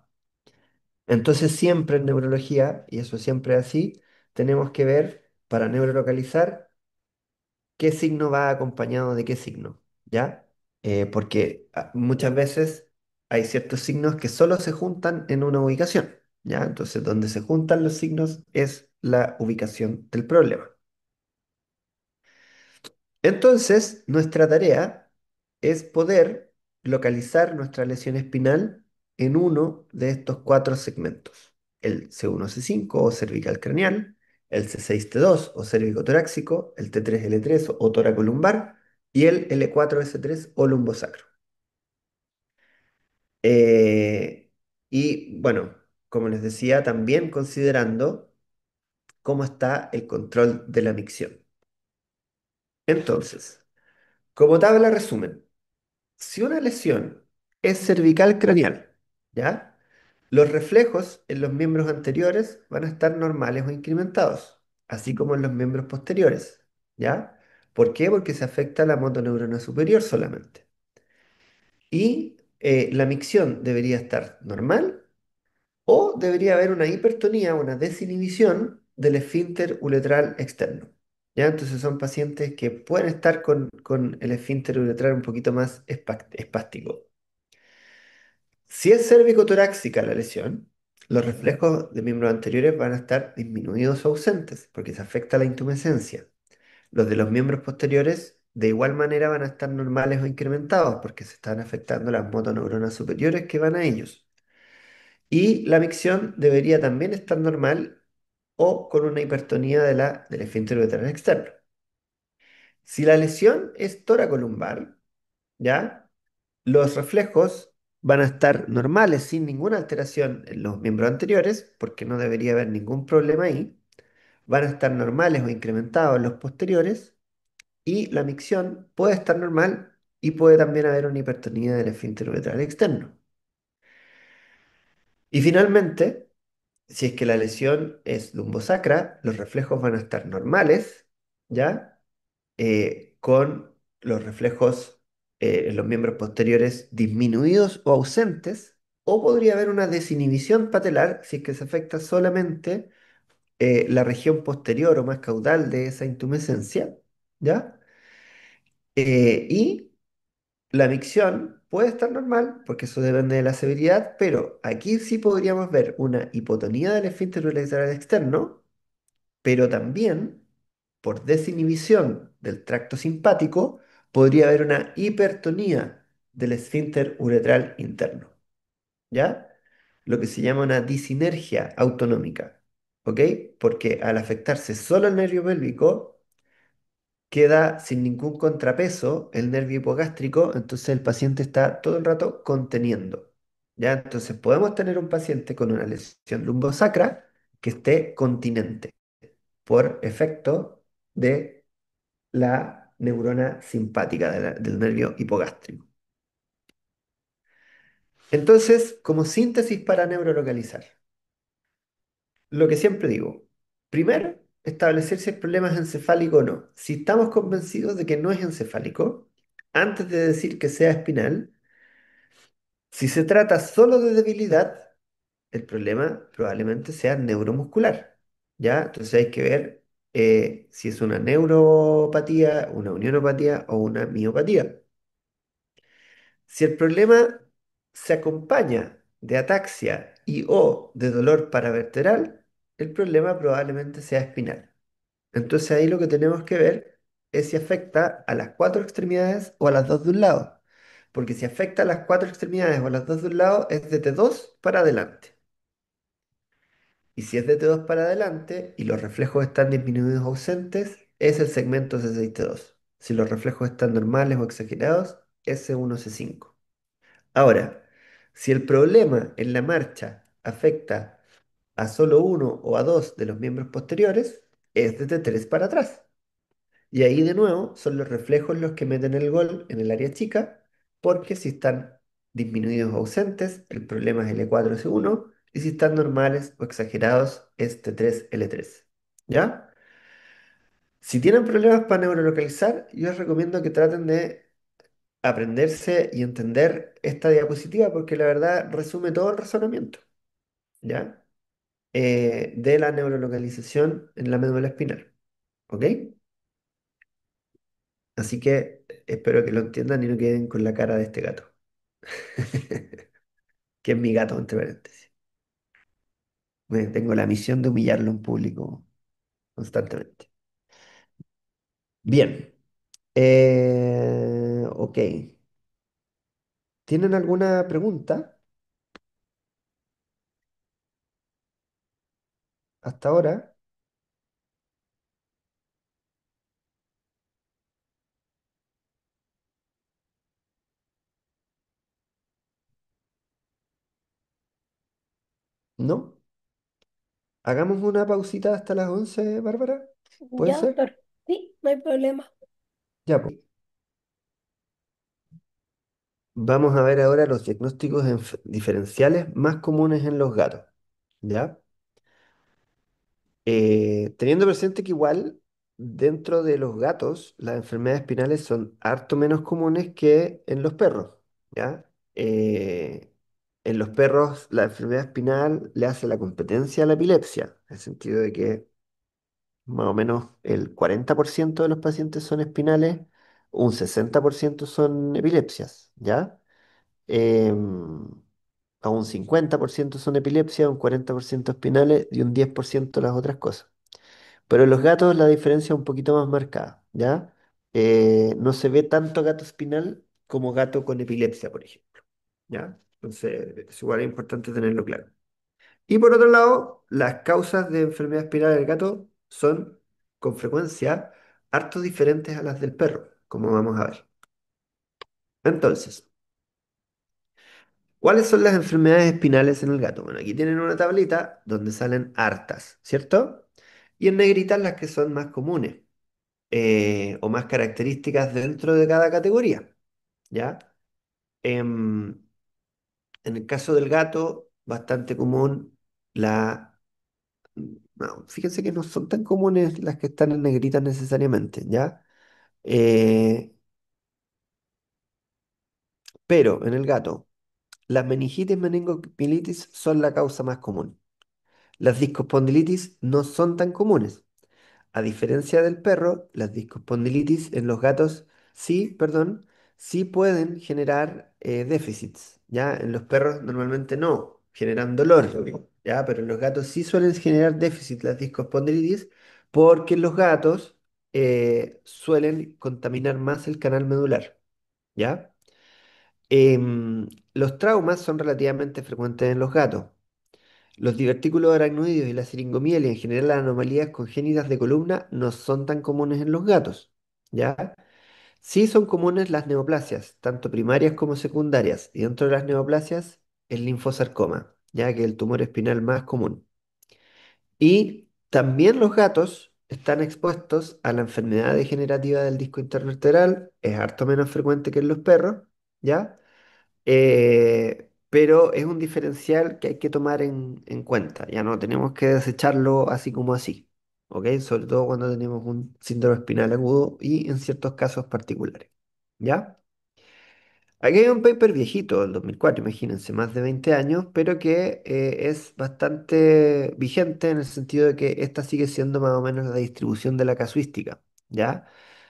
Entonces siempre en neurología, y eso siempre es así, tenemos que ver para neurolocalizar qué signo va acompañado de qué signo, ¿ya? Porque muchas veces hay ciertos signos que solo se juntan en una ubicación, ¿ya? Entonces donde se juntan los signos es la ubicación del problema. Entonces, nuestra tarea es poder localizar nuestra lesión espinal en uno de estos cuatro segmentos: el C1-C5 o cervical craneal, el C6-T2 o cérvico-torácico, el T3-L3 o tóraco-lumbar y el L4-S3 o lumbosacro. Eh, y bueno, como les decía, también considerando cómo está el control de la micción. Entonces, como tabla resumen, si una lesión es cervical craneal, ¿ya? Los reflejos en los miembros anteriores van a estar normales o incrementados, así como en los miembros posteriores, ¿ya? ¿Por qué? Porque se afecta la motoneurona superior solamente. Y la micción debería estar normal o debería haber una hipertonía, una desinhibición del esfínter uretral externo. ¿Ya? Entonces son pacientes que pueden estar con el esfínter uretral un poquito más espástico. Si es cérvico-torácica la lesión, los reflejos de miembros anteriores van a estar disminuidos o ausentes porque se afecta la intumescencia. Los de los miembros posteriores de igual manera van a estar normales o incrementados porque se están afectando las motoneuronas superiores que van a ellos. Y la micción debería también estar normal o con una hipertonía del esfínter uretral externo. Si la lesión es toracolumbar, ¿ya? Los reflejos van a estar normales sin ninguna alteración en los miembros anteriores, porque no debería haber ningún problema ahí. Van a estar normales o incrementados en los posteriores y la micción puede estar normal y puede también haber una hipertonía del esfínter uretral externo. Y finalmente, si es que la lesión es lumbosacra, los reflejos van a estar normales, ¿ya? Con los reflejos en los miembros posteriores disminuidos o ausentes, o podría haber una desinhibición patelar si es que se afecta solamente la región posterior o más caudal de esa intumescencia, ¿ya? Y la micción puede estar normal, porque eso depende de la severidad, pero aquí sí podríamos ver una hipotonía del esfínter uretral externo, pero también por desinhibición del tracto simpático podría haber una hipertonía del esfínter uretral interno, ¿ya? Lo que se llama una disinergia autonómica, ¿ok? Porque al afectarse solo el nervio pélvico, queda sin ningún contrapeso el nervio hipogástrico, entonces el paciente está todo el rato conteniendo, ¿ya? Entonces podemos tener un paciente con una lesión lumbosacra que esté continente por efecto de la neurona simpática del nervio hipogástrico. Entonces, como síntesis para neurolocalizar, lo que siempre digo, primero, establecer si el problema es encefálico o no. Si estamos convencidos de que no es encefálico, antes de decir que sea espinal, si se trata solo de debilidad, el problema probablemente sea neuromuscular, ¿ya? Entonces hay que ver si es una neuropatía, una unionopatía o una miopatía. Si el problema se acompaña de ataxia y o de dolor paravertebral, el problema probablemente sea espinal. Entonces ahí lo que tenemos que ver es si afecta a las cuatro extremidades o a las dos de un lado. Porque si afecta a las cuatro extremidades o a las dos de un lado, es de T2 para adelante. Y si es de T2 para adelante y los reflejos están disminuidos o ausentes, es el segmento C6-T2. Si los reflejos están normales o exagerados, es C1-C5. Ahora, si el problema en la marcha afecta a solo uno o a dos de los miembros posteriores, es de T3 para atrás. Y ahí de nuevo son los reflejos los que meten el gol en el área chica, porque si están disminuidos o ausentes, el problema es L4-S1, y si están normales o exagerados, es T3-L3. ¿Ya? Si tienen problemas para neurolocalizar, yo les recomiendo que traten de aprenderse y entender esta diapositiva porque la verdad resume todo el razonamiento. ¿ya? De la neurolocalización en la médula espinal, ¿ok? Así que espero que lo entiendan y no queden con la cara de este gato, que es mi gato, entre paréntesis. Tengo la misión de humillarlo en público constantemente. Bien, ok. ¿Tienen alguna pregunta hasta ahora? ¿No? Hagamos una pausita hasta las 11, Bárbara. ¿Puede Ya, ser? doctor. Sí, no hay problema. Ya, pues. Vamos a ver ahora los diagnósticos diferenciales más comunes en los gatos. ¿Ya? Teniendo presente que igual dentro de los gatos las enfermedades espinales son harto menos comunes que en los perros. ¿Ya? Eh, en los perros la enfermedad espinal le hace la competencia a la epilepsia, en el sentido de que más o menos el 40% de los pacientes son espinales, un 60% son epilepsias, ¿ya? Em, a un 50% son epilepsias, un 40% espinales y un 10% las otras cosas. Pero en los gatos la diferencia es un poquito más marcada, ¿ya? No se ve tanto gato espinal como gato con epilepsia, por ejemplo, ¿ya? Entonces, es igual es importante tenerlo claro. Y por otro lado, las causas de enfermedad espinal del gato son con frecuencia harto diferentes a las del perro, como vamos a ver. Entonces, ¿cuáles son las enfermedades espinales en el gato? Bueno, aquí tienen una tablita donde salen hartas, ¿cierto? Y en negrita las que son más comunes o más características dentro de cada categoría, ¿ya? Em, en el caso del gato, bastante común la... No, fíjense que no son tan comunes las que están en negrita necesariamente, ¿ya? Eh, pero en el gato, las meningitis meningocilitis son la causa más común. Las discospondilitis no son tan comunes. A diferencia del perro, las discospondilitis en los gatos sí, perdón, sí pueden generar déficits, ¿ya? En los perros normalmente no, generan dolor, ¿ya? Pero en los gatos sí suelen generar déficit las discospondilitis porque los gatos suelen contaminar más el canal medular, ¿ya? Los traumas son relativamente frecuentes en los gatos. Los divertículos aracnoideos y la siringomiela y en general las anomalías congénitas de columna no son tan comunes en los gatos, ¿ya? Sí son comunes las neoplasias, tanto primarias como secundarias, y dentro de las neoplasias el linfosarcoma, ya que es el tumor espinal más común. Y también los gatos están expuestos a la enfermedad degenerativa del disco intervertebral, es harto menos frecuente que en los perros, ¿ya? Pero es un diferencial que hay que tomar en cuenta. Ya no tenemos que desecharlo así como así, ¿ok? Sobre todo cuando tenemos un síndrome espinal agudo y en ciertos casos particulares. ¿Ya? Aquí hay un paper viejito, del 2004, imagínense, más de 20 años, pero que es bastante vigente en el sentido de que esta sigue siendo más o menos la distribución de la casuística, ¿ya?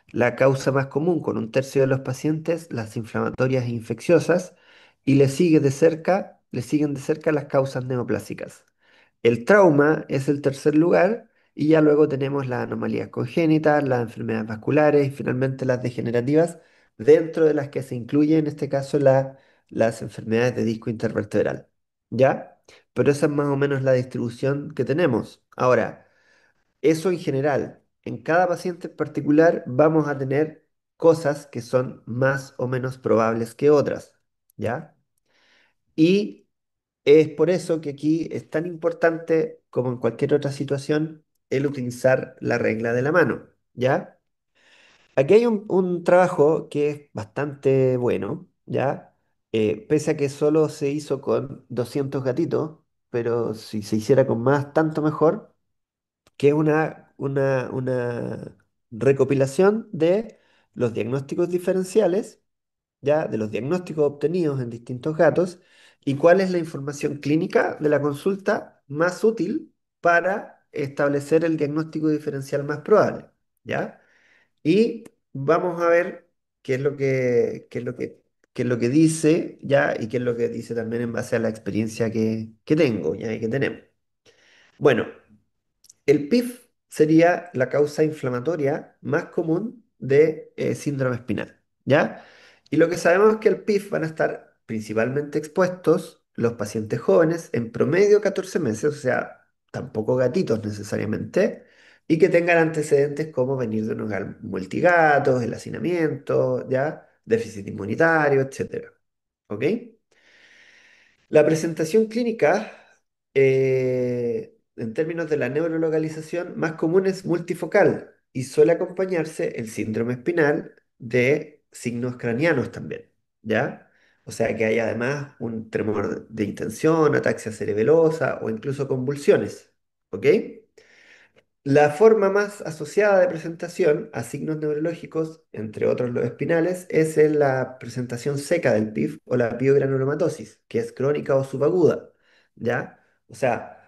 La causa más común con un tercio de los pacientes, las inflamatorias e infecciosas, y le siguen de cerca las causas neoplásicas. El trauma es el tercer lugar, y ya luego tenemos las anomalías congénitas, las enfermedades vasculares y finalmente las degenerativas dentro de las que se incluye en este caso las enfermedades de disco intervertebral. ¿Ya? Pero esa es más o menos la distribución que tenemos. Ahora, eso en general, en cada paciente en particular vamos a tener cosas que son más o menos probables que otras. ¿Ya? Y es por eso que aquí es tan importante, como en cualquier otra situación, el utilizar la regla de la mano. ¿Ya? Aquí hay un trabajo que es bastante bueno, ¿ya? Pese a que solo se hizo con 200 gatitos, pero si se hiciera con más, tanto mejor, que es una recopilación de los diagnósticos diferenciales, ¿ya? De los diagnósticos obtenidos en distintos gatos ¿Y cuál es la información clínica de la consulta más útil para establecer el diagnóstico diferencial más probable? ¿Ya? Y vamos a ver qué es lo que dice, ¿ya? Y qué es lo que dice también en base a la experiencia que tengo, ¿ya? Y que tenemos. Bueno, el PIF sería la causa inflamatoria más común de síndrome espinal, ¿ya? Y lo que sabemos es que el PIF van a estar principalmente expuestos los pacientes jóvenes, en promedio 14 meses, o sea, tampoco gatitos necesariamente, y que tengan antecedentes como venir de un hogar multigatos, el hacinamiento, ¿ya? Déficit inmunitario, etcétera. ¿Ok? La presentación clínica, en términos de la neurolocalización, más común es multifocal y suele acompañarse el síndrome espinal de signos craneanos también, ¿ya? O sea que hay además un tremor de intención, ataxia cerebelosa o incluso convulsiones, ¿ok? La forma más asociada de presentación a signos neurológicos, entre otros los espinales, es en la presentación seca del PIF o la piogranulomatosis, que es crónica o subaguda, ¿ya? O sea,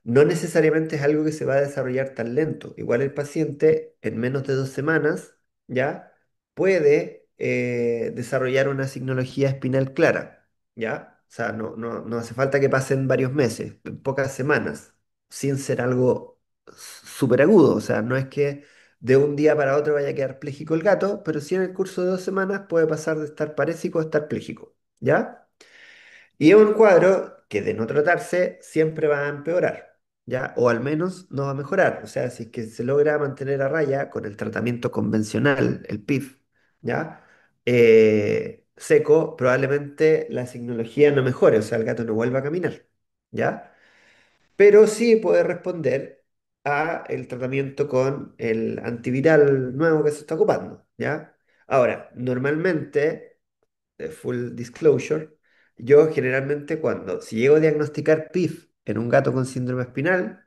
no necesariamente es algo que se va a desarrollar tan lento. Igual el paciente en menos de 2 semanas, ¿ya? Puede desarrollar una signología espinal clara, ¿ya? O sea, no hace falta que pasen varios meses, en pocas semanas, sin ser algo súper agudo. O sea, no es que de un día para otro vaya a quedar pléjico el gato, pero sí en el curso de 2 semanas puede pasar de estar parésico a estar pléjico, ¿ya? Y es un cuadro que de no tratarse siempre va a empeorar, ¿ya? O al menos no va a mejorar. O sea, si es que se logra mantener a raya con el tratamiento convencional, el PIF, ¿ya? Seco, probablemente la signología no mejore, o sea, el gato no vuelva a caminar, ¿ya? Pero sí puede responder a el tratamiento con el antiviral nuevo que se está ocupando, ¿ya? Ahora, normalmente, full disclosure, yo generalmente si llego a diagnosticar PIF en un gato con síndrome espinal,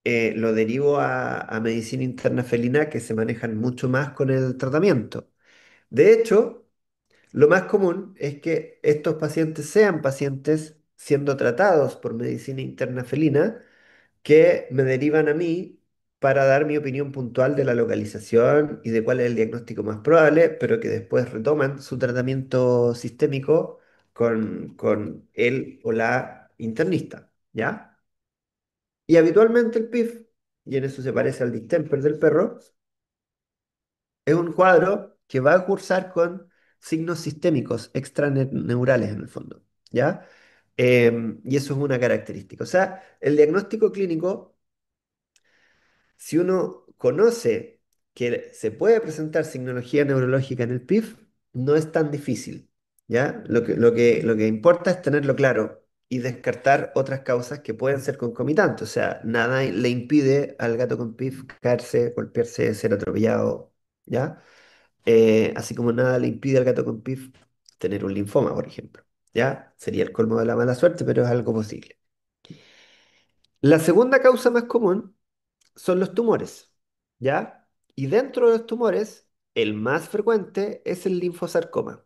lo derivo a medicina interna felina que se manejan mucho más con el tratamiento. De hecho, lo más común es que estos pacientes sean pacientes siendo tratados por medicina interna felina que me derivan a mí para dar mi opinión puntual de la localización y de cuál es el diagnóstico más probable, pero que después retoman su tratamiento sistémico con él o la internista, ¿ya? Y habitualmente el PIF, y en eso se parece al distemper del perro, es un cuadro que va a cursar con signos sistémicos extraneurales en el fondo, ¿ya? Y eso es una característica. O sea, el diagnóstico clínico, si uno conoce que se puede presentar signología neurológica en el PIF, no es tan difícil, ¿ya? Lo que importa es tenerlo claro y descartar otras causas que pueden ser concomitantes. O sea, nada le impide al gato con PIF caerse, golpearse, ser atropellado, ¿ya? Así como nada le impide al gato con PIF tener un linfoma, por ejemplo, ¿ya? Sería el colmo de la mala suerte, pero es algo posible. La segunda causa más común son los tumores, ¿ya? Y dentro de los tumores, el más frecuente es el linfosarcoma.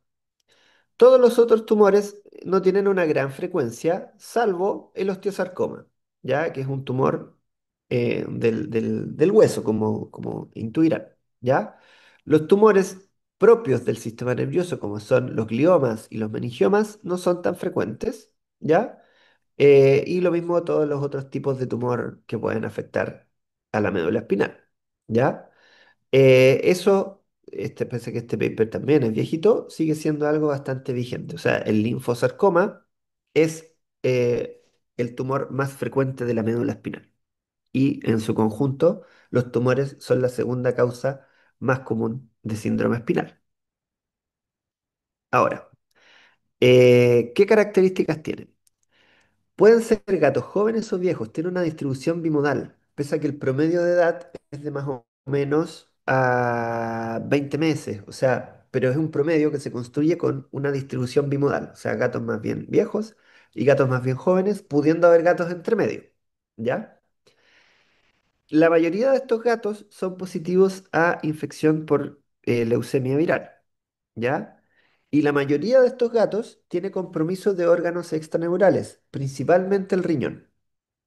Todos los otros tumores no tienen una gran frecuencia, salvo el osteosarcoma, ¿ya? Que es un tumor del hueso, como intuirán, ¿ya? Los tumores propios del sistema nervioso, como son los gliomas y los meningiomas, no son tan frecuentes, ¿ya? Y lo mismo todos los otros tipos de tumor que pueden afectar a la médula espinal, ¿ya? Pese a que este paper también es viejito, sigue siendo algo bastante vigente. O sea, el linfosarcoma es el tumor más frecuente de la médula espinal. Y en su conjunto, los tumores son la segunda causa más común de síndrome espinal. Ahora, ¿qué características tienen? Pueden ser gatos jóvenes o viejos, tienen una distribución bimodal, pese a que el promedio de edad es de más o menos a 20 meses, o sea, pero es un promedio que se construye con una distribución bimodal, o sea, gatos más bien viejos y gatos más bien jóvenes, pudiendo haber gatos entre medio, ¿ya? La mayoría de estos gatos son positivos a infección por leucemia viral, ¿ya? Y la mayoría de estos gatos tiene compromisos de órganos extraneurales, principalmente el riñón.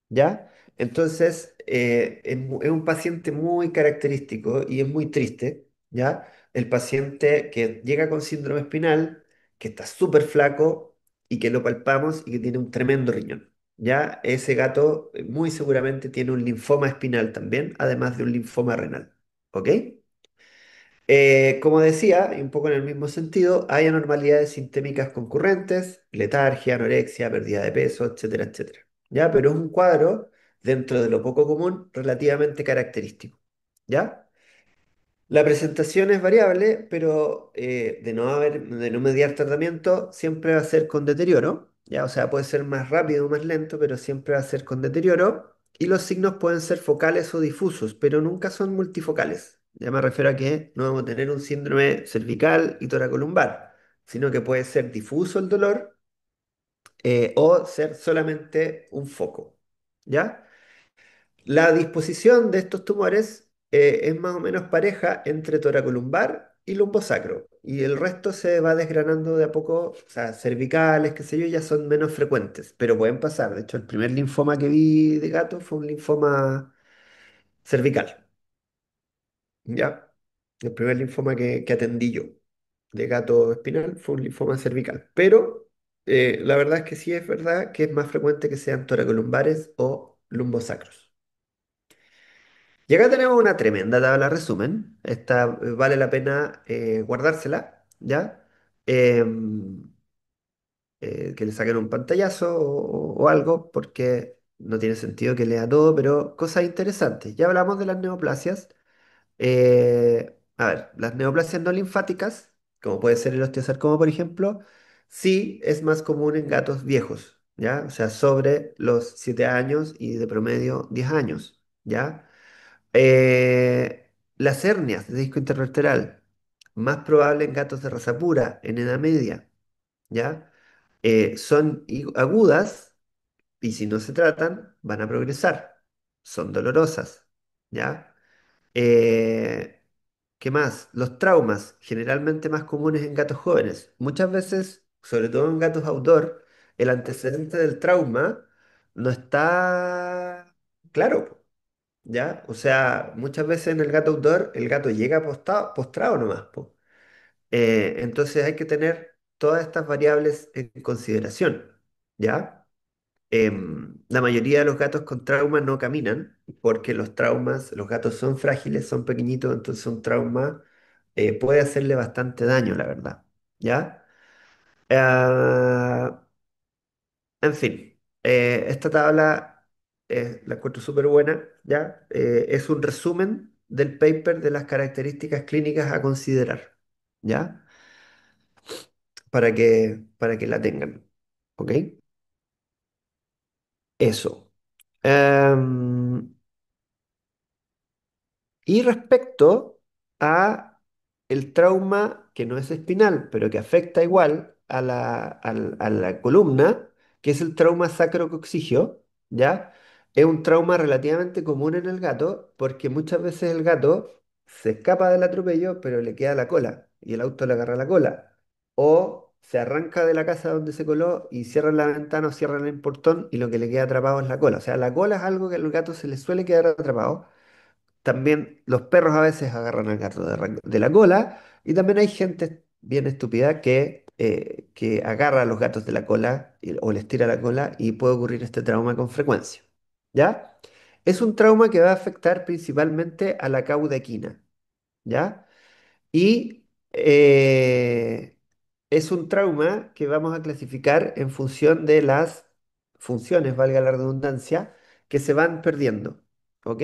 ¿Ya? Entonces, es un paciente muy característico y es muy triste, ¿ya? El paciente que llega con síndrome espinal, que está súper flaco y que lo palpamos y que tiene un tremendo riñón, ¿ya? Ese gato muy seguramente tiene un linfoma espinal también, además de un linfoma renal, ¿ok? Como decía, y un poco en el mismo sentido, hay anormalidades sistémicas concurrentes, letargia, anorexia, pérdida de peso, etcétera, etcétera. ¿Ya? Pero es un cuadro, dentro de lo poco común, relativamente característico. ¿Ya? La presentación es variable, pero de no mediar tratamiento, siempre va a ser con deterioro. ¿Ya? O sea, puede ser más rápido o más lento, pero siempre va a ser con deterioro. Y los signos pueden ser focales o difusos, pero nunca son multifocales. Ya me refiero a que no vamos a tener un síndrome cervical y toracolumbar, sino que puede ser difuso el dolor o ser solamente un foco. ¿Ya? La disposición de estos tumores es más o menos pareja entre toracolumbar y lumbosacro. Y el resto se va desgranando de a poco, o sea, cervicales, qué sé yo, ya son menos frecuentes, pero pueden pasar. De hecho, el primer linfoma que vi de gato fue un linfoma cervical, ¿ya? El primer linfoma que atendí yo de gato espinal fue un linfoma cervical. Pero la verdad es que sí es verdad que es más frecuente que sean toracolumbares o lumbosacros. Y acá tenemos una tremenda tabla resumen. Esta vale la pena guardársela, ¿ya? Em, que le saquen un pantallazo o algo, porque no tiene sentido que lea todo, pero cosas interesantes. Ya hablamos de las neoplasias. A ver, las neoplasias no linfáticas, como puede ser el osteosarcoma, por ejemplo, sí es más común en gatos viejos, ¿ya? O sea, sobre los 7 años y de promedio 10 años, ¿ya? Las hernias de disco intervertebral, más probable en gatos de raza pura, en edad media, ¿ya? Son agudas y si no se tratan, van a progresar. Son dolorosas, ¿ya? Eh, ¿Qué más? Los traumas, generalmente más comunes en gatos jóvenes. Muchas veces, sobre todo en gatos outdoor, el antecedente del trauma no está claro. ¿Ya? O sea, muchas veces en el gato outdoor el gato llega postrado nomás, po. Entonces hay que tener todas estas variables en consideración, ¿ya? La mayoría de los gatos con trauma no caminan porque los traumas, los gatos son frágiles, son pequeñitos, entonces un trauma puede hacerle bastante daño, la verdad, ¿ya? Ah, en fin, esta tabla la encuentro súper buena, ¿ya? Es un resumen del paper de las características clínicas a considerar, ¿ya? Para que la tengan, ¿ok? Eso. Em, Y respecto a el trauma que no es espinal, pero que afecta igual a la columna, que es el trauma sacrococcigio, ¿ya? Es un trauma relativamente común en el gato, porque muchas veces el gato se escapa del atropello, pero le queda la cola, y el auto le agarra la cola. O se arranca de la casa donde se coló y cierran la ventana o cierran el portón y lo que le queda atrapado es la cola. O sea, la cola es algo que al gato se le suele quedar atrapado. También los perros a veces agarran al gato de la cola y también hay gente bien estúpida que agarra a los gatos de la cola o les tira la cola y puede ocurrir este trauma con frecuencia. ¿Ya? Es un trauma que va a afectar principalmente a la cauda equina. ¿Ya? Y es un trauma que vamos a clasificar en función de las funciones, valga la redundancia, que se van perdiendo. ¿Ok?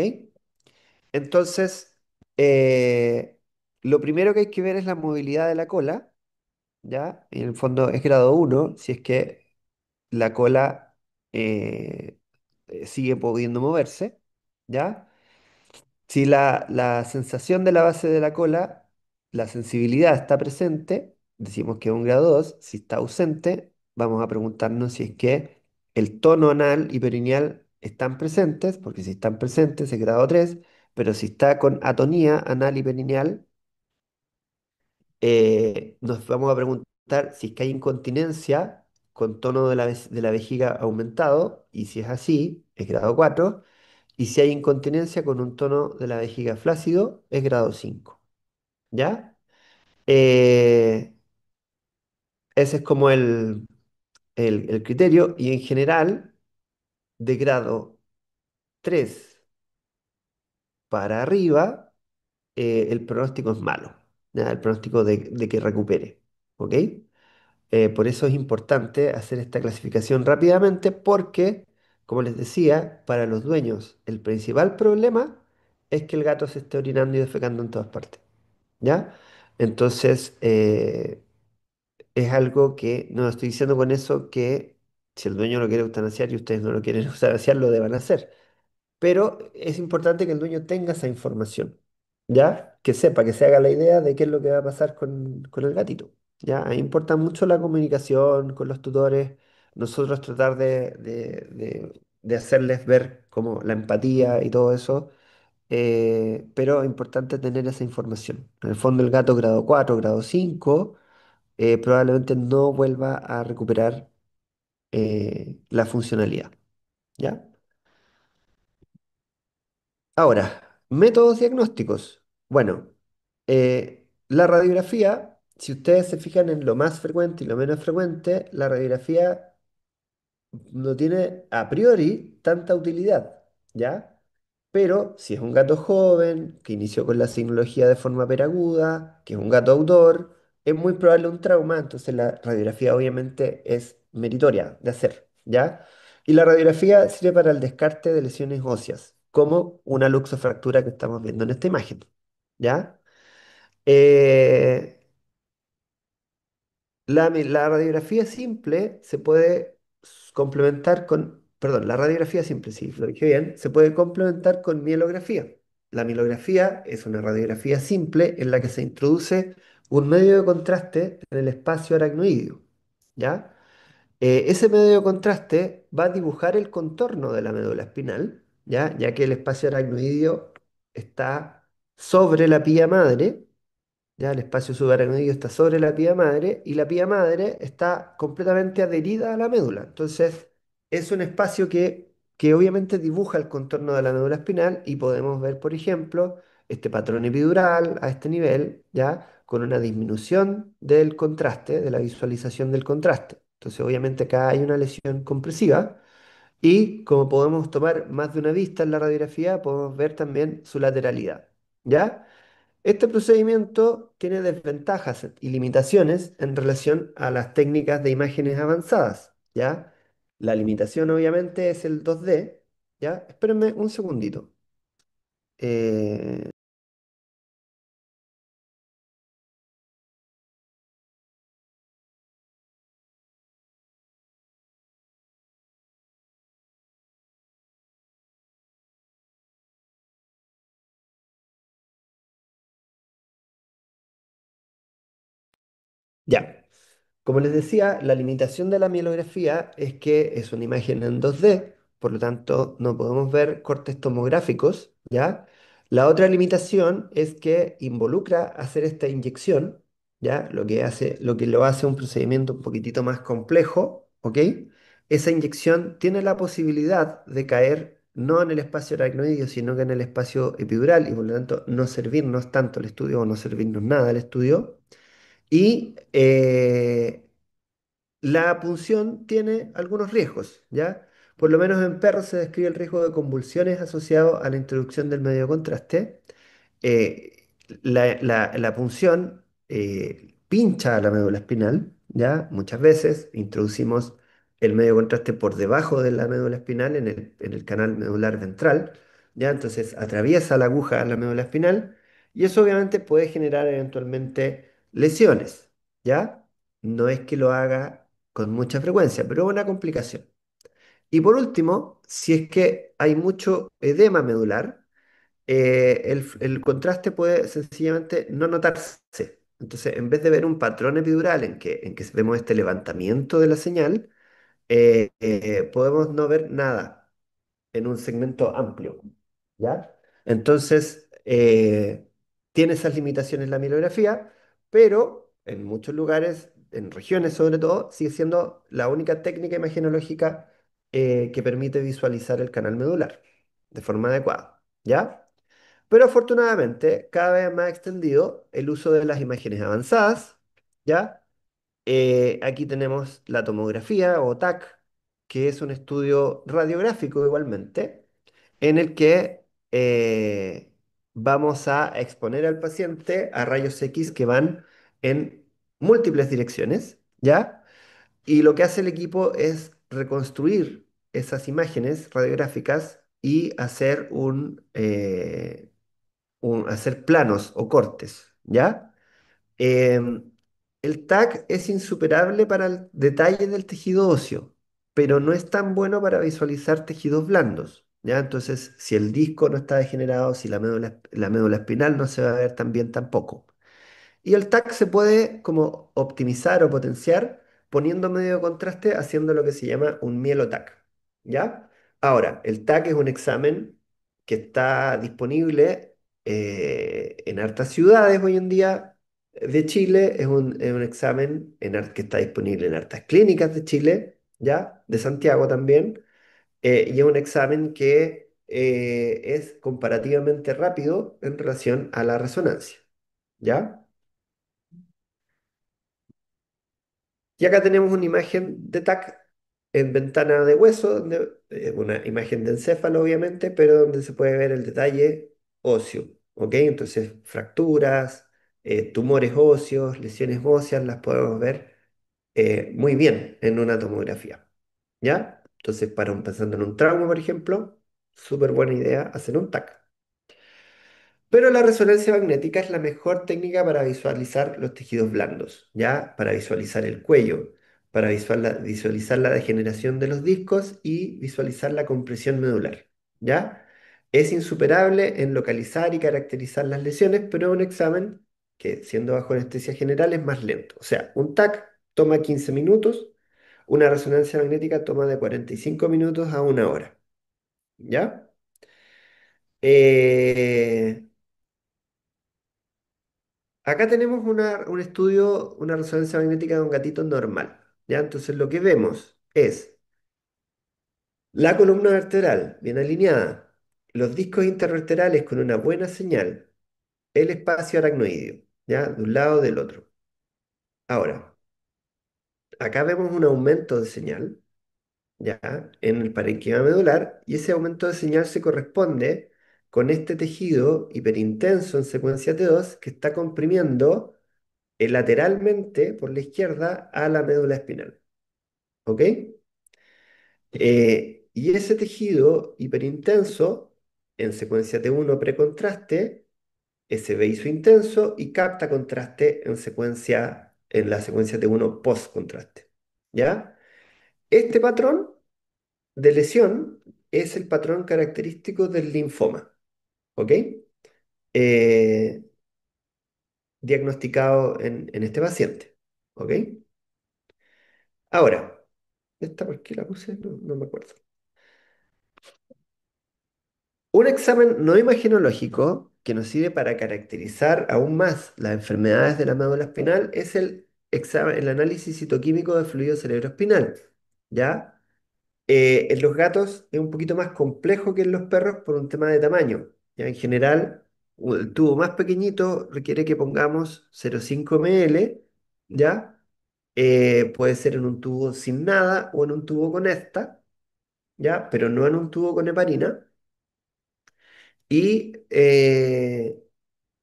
Entonces, eh, lo primero que hay que ver es la movilidad de la cola, ¿ya? En el fondo es grado uno si es que la cola sigue pudiendo moverse, ¿ya? Si la sensación de la base de la cola, la sensibilidad está presente, decimos que es un grado 2. Si está ausente, vamos a preguntarnos si es que el tono anal y perineal están presentes, porque si están presentes es grado 3. Pero si está con atonía anal y perineal, nos vamos a preguntar preguntar si es que hay incontinencia con tono de la vejiga aumentado, y si es así, es grado 4, y si hay incontinencia con un tono de la vejiga flácido, es grado 5. ¿Ya? Eh, Ese es como el criterio, y en general, de grado 3 para arriba, el pronóstico es malo, ¿ya? El pronóstico de que recupere, ¿ok? Por eso es importante hacer esta clasificación rápidamente porque, como les decía, para los dueños el principal problema es que el gato se esté orinando y defecando en todas partes, ¿ya? Entonces, es algo que, no estoy diciendo con eso que si el dueño lo quiere eutanasiar y ustedes no lo quieren eutanasiar, lo deban hacer. Pero es importante que el dueño tenga esa información, ¿ya? Que sepa, que se haga la idea de qué es lo que va a pasar con el gatito, ¿ya? Ahí importa mucho la comunicación con los tutores, nosotros tratar de hacerles ver como la empatía y todo eso, pero es importante tener esa información. En el fondo el gato grado 4 grado 5 probablemente no vuelva a recuperar la funcionalidad, ¿ya? Ahora, métodos diagnósticos. Bueno, la radiografía, si ustedes se fijan en lo más frecuente y lo menos frecuente, la radiografía no tiene a priori tanta utilidad, ¿ya? Pero si es un gato joven, que inició con la signología de forma peraguda, que es un gato autor, es muy probable un trauma, entonces la radiografía obviamente es meritoria de hacer, ¿ya? Y la radiografía sirve para el descarte de lesiones óseas, como una luxofractura que estamos viendo en esta imagen, ¿ya? Eh, la radiografía simple se puede complementar con, perdón, la radiografía simple, sí, lo dije bien, se puede complementar con mielografía. La mielografía es una radiografía simple en la que se introduce un medio de contraste en el espacio aracnoideo, ¿ya? Ese medio de contraste va a dibujar el contorno de la médula espinal, ¿ya? Ya que el espacio aracnoideo está sobre la pía madre. Ya el espacio subaracnoideo está sobre la pía madre y la pía madre está completamente adherida a la médula. Entonces, es un espacio que obviamente dibuja el contorno de la médula espinal y podemos ver, por ejemplo, este patrón epidural a este nivel, ya con una disminución del contraste, de la visualización del contraste. Entonces, obviamente acá hay una lesión compresiva y como podemos tomar más de una vista en la radiografía, podemos ver también su lateralidad. ¿Ya? Este procedimiento tiene desventajas y limitaciones en relación a las técnicas de imágenes avanzadas, ¿ya? La limitación obviamente es el 2D, ¿ya? Espérenme un segundito. Eh, ya. Como les decía, la limitación de la mielografía es que es una imagen en 2D, por lo tanto no podemos ver cortes tomográficos, ¿ya? La otra limitación es que involucra hacer esta inyección, ¿ya? Lo que lo hace un procedimiento un poquitito más complejo, ¿ok? Esa inyección tiene la posibilidad de caer no en el espacio aracnoideo, sino que en el espacio epidural y por lo tanto no servirnos tanto el estudio o no servirnos nada el estudio. Y la punción tiene algunos riesgos, ¿ya? Por lo menos en perros se describe el riesgo de convulsiones asociado a la introducción del medio de contraste. La punción pincha a la médula espinal, ¿ya? Muchas veces introducimos el medio de contraste por debajo de la médula espinal en el canal medular ventral, ¿ya? Entonces atraviesa la aguja a la médula espinal y eso obviamente puede generar eventualmente lesiones, ¿ya? No es que lo haga con mucha frecuencia, pero es una complicación. Y por último, si es que hay mucho edema medular, el contraste puede sencillamente no notarse. Entonces, en vez de ver un patrón epidural en que vemos este levantamiento de la señal, podemos no ver nada en un segmento amplio, ¿ya? Entonces, tiene esas limitaciones la mielografía, pero en muchos lugares en regiones sobre todo, sigue siendo la única técnica imagenológica que permite visualizar el canal medular de forma adecuada, ¿ya? Pero afortunadamente, cada vez más extendido el uso de las imágenes avanzadas, ¿ya? Aquí tenemos la tomografía o TAC, que es un estudio radiográfico igualmente, en el que vamos a exponer al paciente a rayos X que van en múltiples direcciones, ¿ya? Y lo que hace el equipo es reconstruir esas imágenes radiográficas y hacer hacer planos o cortes, ¿ya? Em, el TAC es insuperable para el detalle del tejido óseo, pero no es tan bueno para visualizar tejidos blandos, ¿ya? Entonces, si el disco no está degenerado, si la médula espinal no se va a ver tan bien tampoco. Y el TAC se puede como optimizar o potenciar poniendo medio contraste haciendo lo que se llama un mieloTAC, ¿ya? Ahora, el TAC es un examen que está disponible en hartas ciudades hoy en día de Chile, es un examen que está disponible en hartas clínicas de Chile, ¿ya? De Santiago también, y es un examen que es comparativamente rápido en relación a la resonancia, ¿ya? Y acá tenemos una imagen de TAC en ventana de hueso, una imagen de encéfalo obviamente, pero donde se puede ver el detalle óseo, ¿ok? Entonces fracturas, tumores óseos, lesiones óseas, las podemos ver muy bien en una tomografía, ¿ya? Entonces pensando en un trauma, por ejemplo, súper buena idea hacer un TAC. Pero la resonancia magnética es la mejor técnica para visualizar los tejidos blandos, ¿ya? Para visualizar el cuello, para visualizar la degeneración de los discos y visualizar la compresión medular, ¿ya? Es insuperable en localizar y caracterizar las lesiones, pero es un examen que, siendo bajo anestesia general, es más lento. O sea, un TAC toma 15 minutos, una resonancia magnética toma de 45 minutos a una hora, ¿ya? Eh, Acá tenemos un estudio, una resonancia magnética de un gatito normal, ¿ya? Entonces lo que vemos es la columna vertebral bien alineada, los discos intervertebrales con una buena señal, el espacio aracnoideo, ¿ya? De un lado o del otro. Ahora, acá vemos un aumento de señal, ¿ya? En el parénquima medular y ese aumento de señal se corresponde con este tejido hiperintenso en secuencia T2 que está comprimiendo lateralmente por la izquierda a la médula espinal. ¿Ok? Y ese tejido hiperintenso, en secuencia T1 precontraste, se ve isointenso y capta contraste en la secuencia T1 postcontraste. ¿Ya? Este patrón de lesión es el patrón característico del linfoma. ¿Ok? Eh, diagnosticado en este paciente. ¿Ok? Ahora, ¿esta por qué la puse? No me acuerdo. Un examen no imagenológico que nos sirve para caracterizar aún más las enfermedades de la médula espinal es el análisis citoquímico de fluido cerebroespinal. ¿Ya? En los gatos es un poquito más complejo que en los perros por un tema de tamaño. ¿Ya? En general, el tubo más pequeñito requiere que pongamos 0,5 ml, ¿ya? Puede ser en un tubo sin nada o en un tubo con esta, ¿ya? Pero no en un tubo con heparina. Y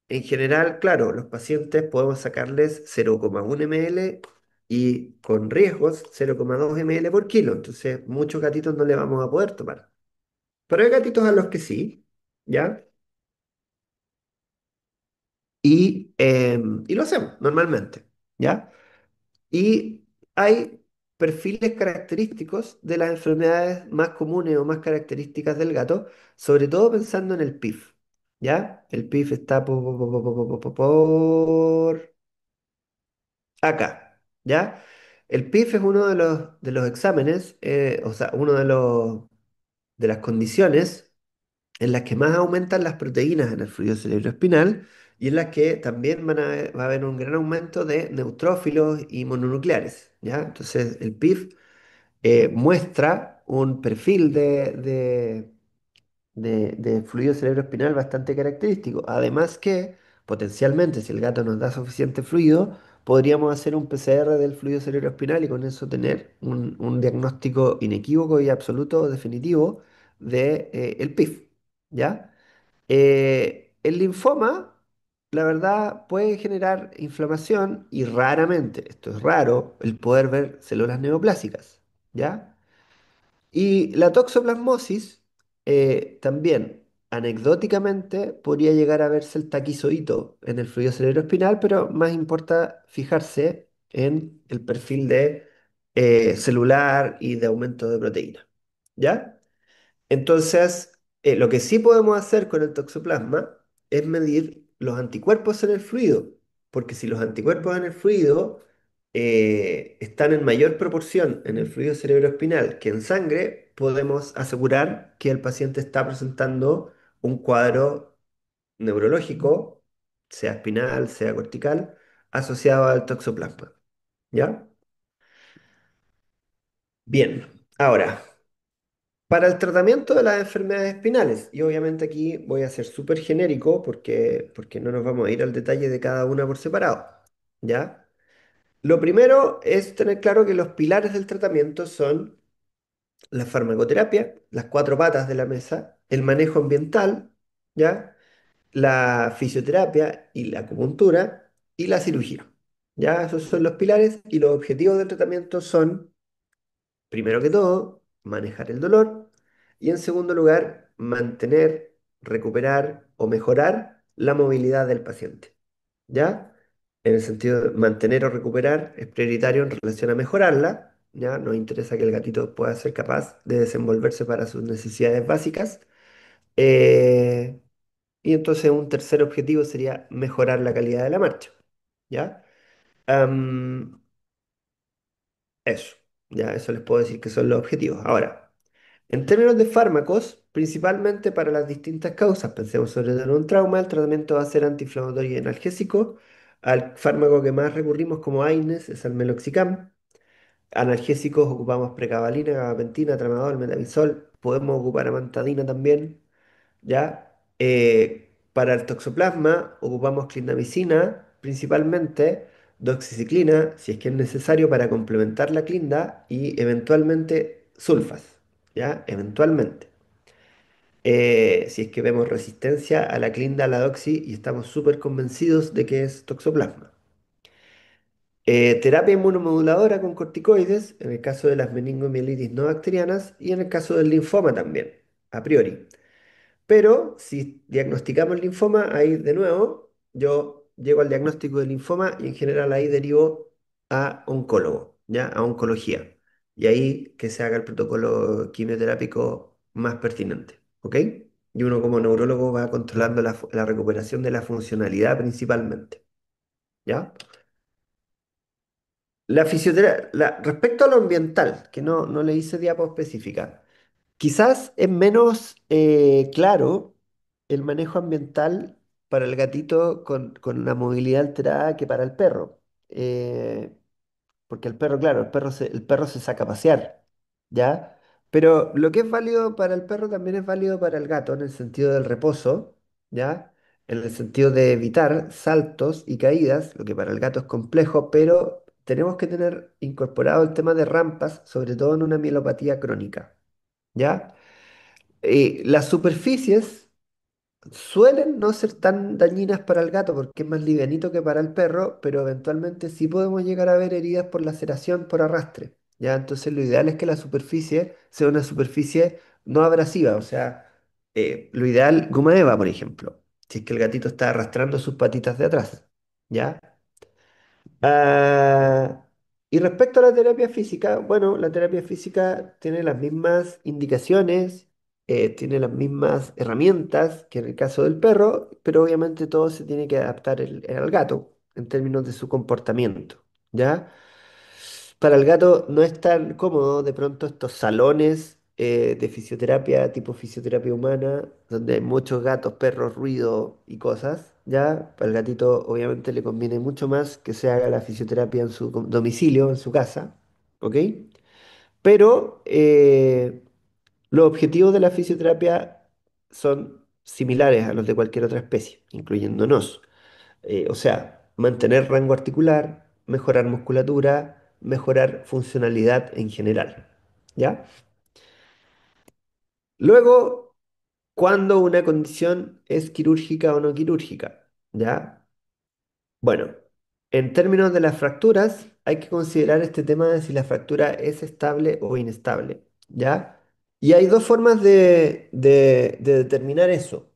en general, claro, los pacientes podemos sacarles 0,1 ml y con riesgos 0,2 ml por kilo. Entonces, muchos gatitos no le vamos a poder tomar. Pero hay gatitos a los que sí, ¿ya? Y lo hacemos normalmente, ¿ya? Y hay perfiles característicos de las enfermedades más comunes o más características del gato, sobre todo pensando en el PIF, ¿ya? El PIF está por acá, ¿ya? El PIF es uno de los exámenes, o sea, uno de las condiciones en las que más aumentan las proteínas en el fluido cerebroespinal y en las que también va a haber un gran aumento de neutrófilos y mononucleares, ¿ya? Entonces el PIF muestra un perfil de fluido cerebroespinal bastante característico. Además que, potencialmente, si el gato nos da suficiente fluido, podríamos hacer un PCR del fluido cerebroespinal y con eso tener un diagnóstico inequívoco y absoluto, definitivo, de, el PIF, ¿ya? El linfoma, la verdad, puede generar inflamación y raramente, esto es raro, el poder ver células neoplásicas, ¿ya? Y la toxoplasmosis también, anecdóticamente, podría llegar a verse el taquizoído en el fluido cerebroespinal, pero más importa fijarse en el perfil de celular y de aumento de proteína. ¿Ya? Entonces, lo que sí podemos hacer con el toxoplasma es medir los anticuerpos en el fluido, porque si los anticuerpos en el fluido están en mayor proporción en el fluido cerebroespinal que en sangre, podemos asegurar que el paciente está presentando un cuadro neurológico, sea espinal, sea cortical, asociado al toxoplasma. ¿Ya? Bien, ahora. Para el tratamiento de las enfermedades espinales, y obviamente aquí voy a ser súper genérico porque no nos vamos a ir al detalle de cada una por separado, ¿ya? Lo primero es tener claro que los pilares del tratamiento son la farmacoterapia, las cuatro patas de la mesa, el manejo ambiental, ¿ya? La fisioterapia y la acupuntura y la cirugía, ¿ya? Esos son los pilares y los objetivos del tratamiento son primero que todo, manejar el dolor y en segundo lugar, mantener, recuperar o mejorar la movilidad del paciente. ¿Ya? En el sentido de mantener o recuperar es prioritario en relación a mejorarla. ¿Ya? Nos interesa que el gatito pueda ser capaz de desenvolverse para sus necesidades básicas. Eh, y entonces un tercer objetivo sería mejorar la calidad de la marcha. ¿Ya? Am, eso. Ya, eso les puedo decir que son los objetivos. Ahora, en términos de fármacos, principalmente para las distintas causas, pensemos sobre todo en un trauma, el tratamiento va a ser antiinflamatorio y analgésico. Al fármaco que más recurrimos como AINES es al meloxicam. Analgésicos ocupamos pregabalina, gabapentina, tramadol, metabizol. Podemos ocupar amantadina también, ¿ya? Para el toxoplasma ocupamos clindamicina, principalmente doxiciclina, si es que es necesario para complementar la clinda y eventualmente sulfas, ¿ya? Eventualmente. Si es que vemos resistencia a la clinda, a la doxi y estamos súper convencidos de que es toxoplasma. Terapia inmunomoduladora con corticoides, en el caso de las meningomielitis no bacterianas y en el caso del linfoma también, a priori. Pero si diagnosticamos linfoma, ahí de nuevo yo llego al diagnóstico de linfoma y en general ahí derivo a oncólogo, ¿ya? A oncología. Y ahí que se haga el protocolo quimioterápico más pertinente, ¿ok? Y uno como neurólogo va controlando la recuperación de la funcionalidad principalmente, ¿ya? La fisioterapia, respecto a lo ambiental, que no le hice diapo específica. Quizás es menos claro el manejo ambiental para el gatito con la movilidad alterada que para el perro. Porque el perro, claro, el perro se saca a pasear, ¿ya? Pero lo que es válido para el perro también es válido para el gato en el sentido del reposo, ¿ya? En el sentido de evitar saltos y caídas, lo que para el gato es complejo, pero tenemos que tener incorporado el tema de rampas, sobre todo en una mielopatía crónica, ¿ya? Las superficies suelen no ser tan dañinas para el gato porque es más livianito que para el perro, pero eventualmente sí podemos llegar a ver heridas por laceración, por arrastre. ¿Ya? Entonces lo ideal es que la superficie sea una superficie no abrasiva, o sea, lo ideal, goma eva, por ejemplo, si es que el gatito está arrastrando sus patitas de atrás. ¿Ya? Ah, y respecto a la terapia física, bueno, la terapia física tiene las mismas indicaciones, tiene las mismas herramientas que en el caso del perro, pero obviamente todo se tiene que adaptar al gato en términos de su comportamiento, ¿ya? Para el gato no es tan cómodo de pronto estos salones de fisioterapia, tipo fisioterapia humana, donde hay muchos gatos, perros, ruido y cosas. ya, al gatito obviamente le conviene mucho más que se haga la fisioterapia en su domicilio, en su casa, ¿ok? Pero los objetivos de la fisioterapia son similares a los de cualquier otra especie, incluyéndonos. O sea, mantener rango articular, mejorar musculatura, mejorar funcionalidad en general, ¿ya? Luego, ¿cuándo una condición es quirúrgica o no quirúrgica? ¿Ya? Bueno, en términos de las fracturas, hay que considerar este tema de si la fractura es estable o inestable, ¿ya? Y hay dos formas de determinar eso.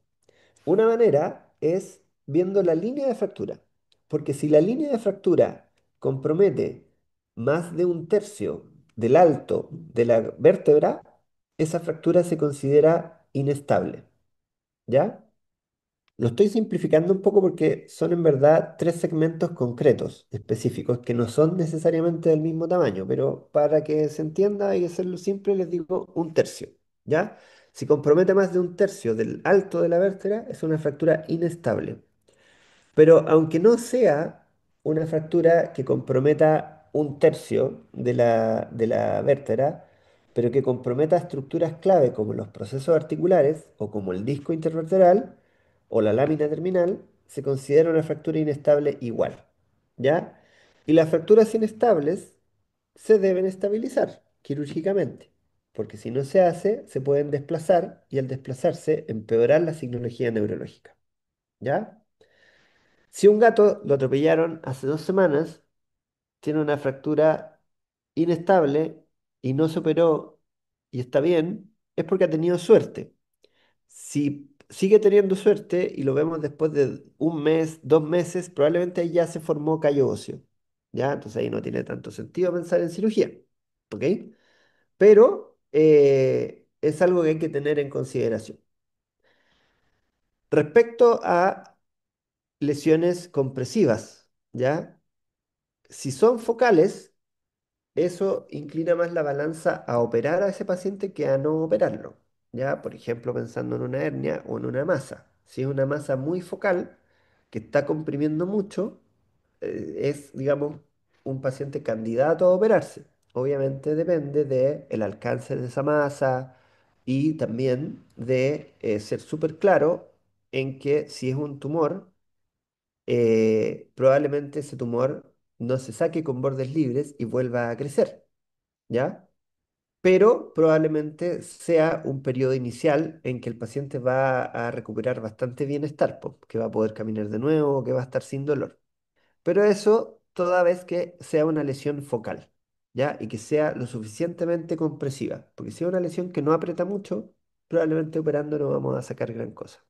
Una manera es viendo la línea de fractura, porque si la línea de fractura compromete más de un tercio del alto de la vértebra, esa fractura se considera inestable, ¿ya? Lo estoy simplificando un poco porque son en verdad tres segmentos concretos, específicos, que no son necesariamente del mismo tamaño, pero para que se entienda y hacerlo simple, les digo un tercio, ¿ya? Si compromete más de un tercio del alto de la vértebra, es una fractura inestable. Pero aunque no sea una fractura que comprometa un tercio de la vértebra, pero que comprometa estructuras clave como los procesos articulares o como el disco intervertebral o la lámina terminal, se considera una fractura inestable igual, ¿ya? Y las fracturas inestables se deben estabilizar quirúrgicamente, porque si no se hace, se pueden desplazar y al desplazarse empeorar la signología neurológica, ¿ya? Si un gato lo atropellaron hace 2 semanas, tiene una fractura inestable y no se operó y está bien, es porque ha tenido suerte. Si sigue teniendo suerte y lo vemos después de un mes, 2 meses, probablemente ahí ya se formó callo óseo. ¿Ya? Entonces ahí no tiene tanto sentido pensar en cirugía. ¿Ok? Pero es algo que hay que tener en consideración. Respecto a lesiones compresivas, ¿ya? Si son focales, eso inclina más la balanza a operar a ese paciente que a no operarlo. ¿Ya? Por ejemplo, pensando en una hernia o en una masa. Si es una masa muy focal que está comprimiendo mucho, es, digamos, un paciente candidato a operarse. Obviamente depende del alcance de esa masa y también de ser súper claro en que si es un tumor, probablemente ese tumor no se saque con bordes libres y vuelva a crecer, ¿ya? Pero probablemente sea un periodo inicial en que el paciente va a recuperar bastante bienestar, po, que va a poder caminar de nuevo, que va a estar sin dolor. Pero eso toda vez que sea una lesión focal, ¿ya? Y que sea lo suficientemente compresiva, porque si es una lesión que no aprieta mucho, probablemente operando no vamos a sacar gran cosa.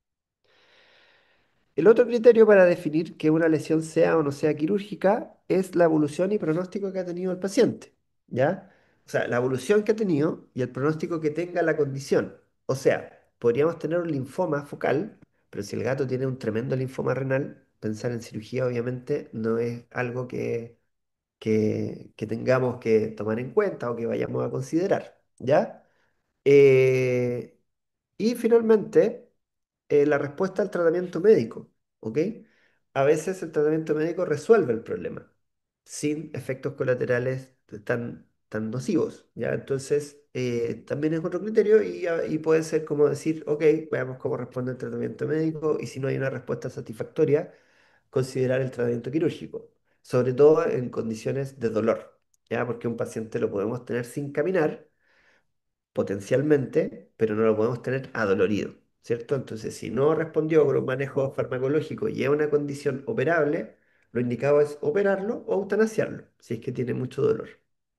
El otro criterio para definir que una lesión sea o no sea quirúrgica es la evolución y pronóstico que ha tenido el paciente, ¿ya? O sea, la evolución que ha tenido y el pronóstico que tenga la condición. O sea, podríamos tener un linfoma focal, pero si el gato tiene un tremendo linfoma renal, pensar en cirugía obviamente no es algo que tengamos que tomar en cuenta o que vayamos a considerar, ¿ya? Eh, y finalmente la respuesta al tratamiento médico, ¿ok? A veces el tratamiento médico resuelve el problema sin efectos colaterales tan nocivos, ¿ya? Entonces, también es otro criterio y puede ser como decir, ok, veamos cómo responde el tratamiento médico y si no hay una respuesta satisfactoria, considerar el tratamiento quirúrgico, sobre todo en condiciones de dolor, ¿ya? Porque un paciente lo podemos tener sin caminar potencialmente, pero no lo podemos tener adolorido, ¿cierto? Entonces, si no respondió con un manejo farmacológico y es una condición operable, lo indicado es operarlo o eutanasiarlo, si es que tiene mucho dolor,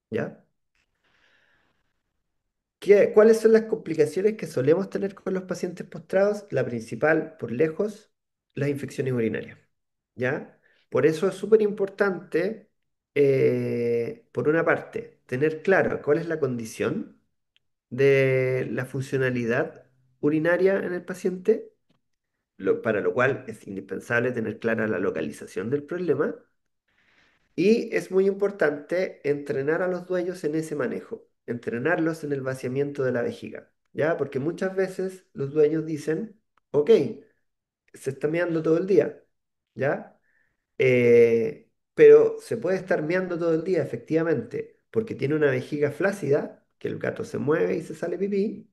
¿ya? ¿Cuáles son las complicaciones que solemos tener con los pacientes postrados? La principal, por lejos, las infecciones urinarias, ¿ya? Por eso es súper importante, por una parte, tener claro cuál es la condición de la funcionalidad urinaria en el paciente, para lo cual es indispensable tener clara la localización del problema y es muy importante entrenar a los dueños en ese manejo, entrenarlos en el vaciamiento de la vejiga, ¿ya? Porque muchas veces los dueños dicen, ok, se está meando todo el día. ¿ya? Pero se puede estar meando todo el día, efectivamente, porque tiene una vejiga flácida, que el gato se mueve y se sale pipí,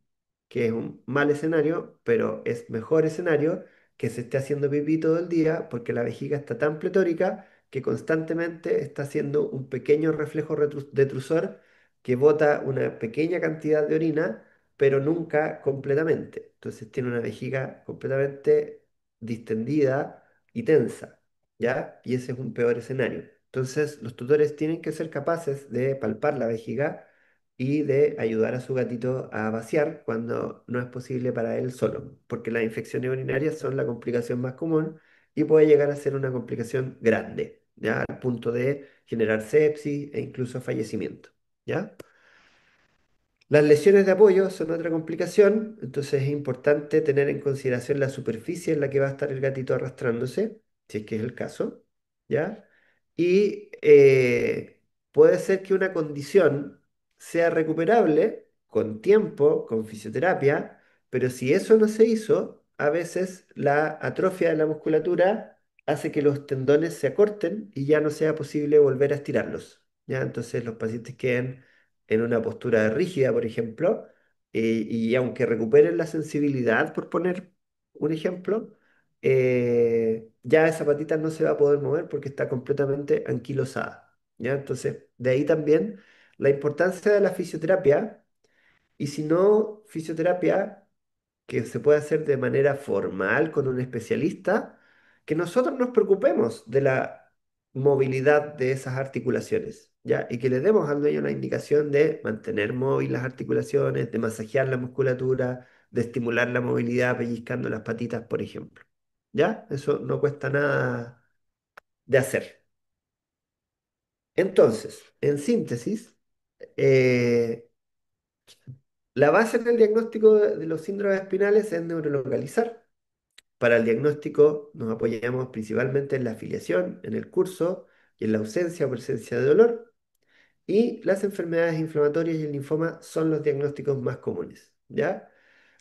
que es un mal escenario, pero es mejor escenario que se esté haciendo pipí todo el día, porque la vejiga está tan pletórica que constantemente está haciendo un pequeño reflejo detrusor que bota una pequeña cantidad de orina, pero nunca completamente. Entonces tiene una vejiga completamente distendida y tensa. ¿Ya? Y ese es un peor escenario. Entonces, los tutores tienen que ser capaces de palpar la vejiga y de ayudar a su gatito a vaciar cuando no es posible para él solo, porque las infecciones urinarias son la complicación más común y puede llegar a ser una complicación grande, ¿ya? Al punto de generar sepsis e incluso fallecimiento, ¿ya? Las lesiones de apoyo son otra complicación, entonces es importante tener en consideración la superficie en la que va a estar el gatito arrastrándose, si es que es el caso, ¿ya? Y puede ser que una condición sea recuperable con tiempo, con fisioterapia, pero si eso no se hizo, a veces la atrofia de la musculatura hace que los tendones se acorten y ya no sea posible volver a estirarlos, ¿ya? Entonces los pacientes quedan en una postura rígida, por ejemplo, y aunque recuperen la sensibilidad, por poner un ejemplo, ya esa patita no se va a poder mover porque está completamente anquilosada, ¿ya? Entonces, de ahí también la importancia de la fisioterapia, y si no fisioterapia, que se puede hacer de manera formal con un especialista, que nosotros nos preocupemos de la movilidad de esas articulaciones, ¿ya? Y que le demos al dueño la indicación de mantener móviles las articulaciones, de masajear la musculatura, de estimular la movilidad pellizcando las patitas, por ejemplo, ¿ya? Eso no cuesta nada de hacer. Entonces, en síntesis, eh, la base en el diagnóstico de los síndromes espinales es neurolocalizar. Para el diagnóstico nos apoyamos principalmente en la afiliación, en el curso y en la ausencia o presencia de dolor. Y las enfermedades inflamatorias y el linfoma son los diagnósticos más comunes, ¿ya?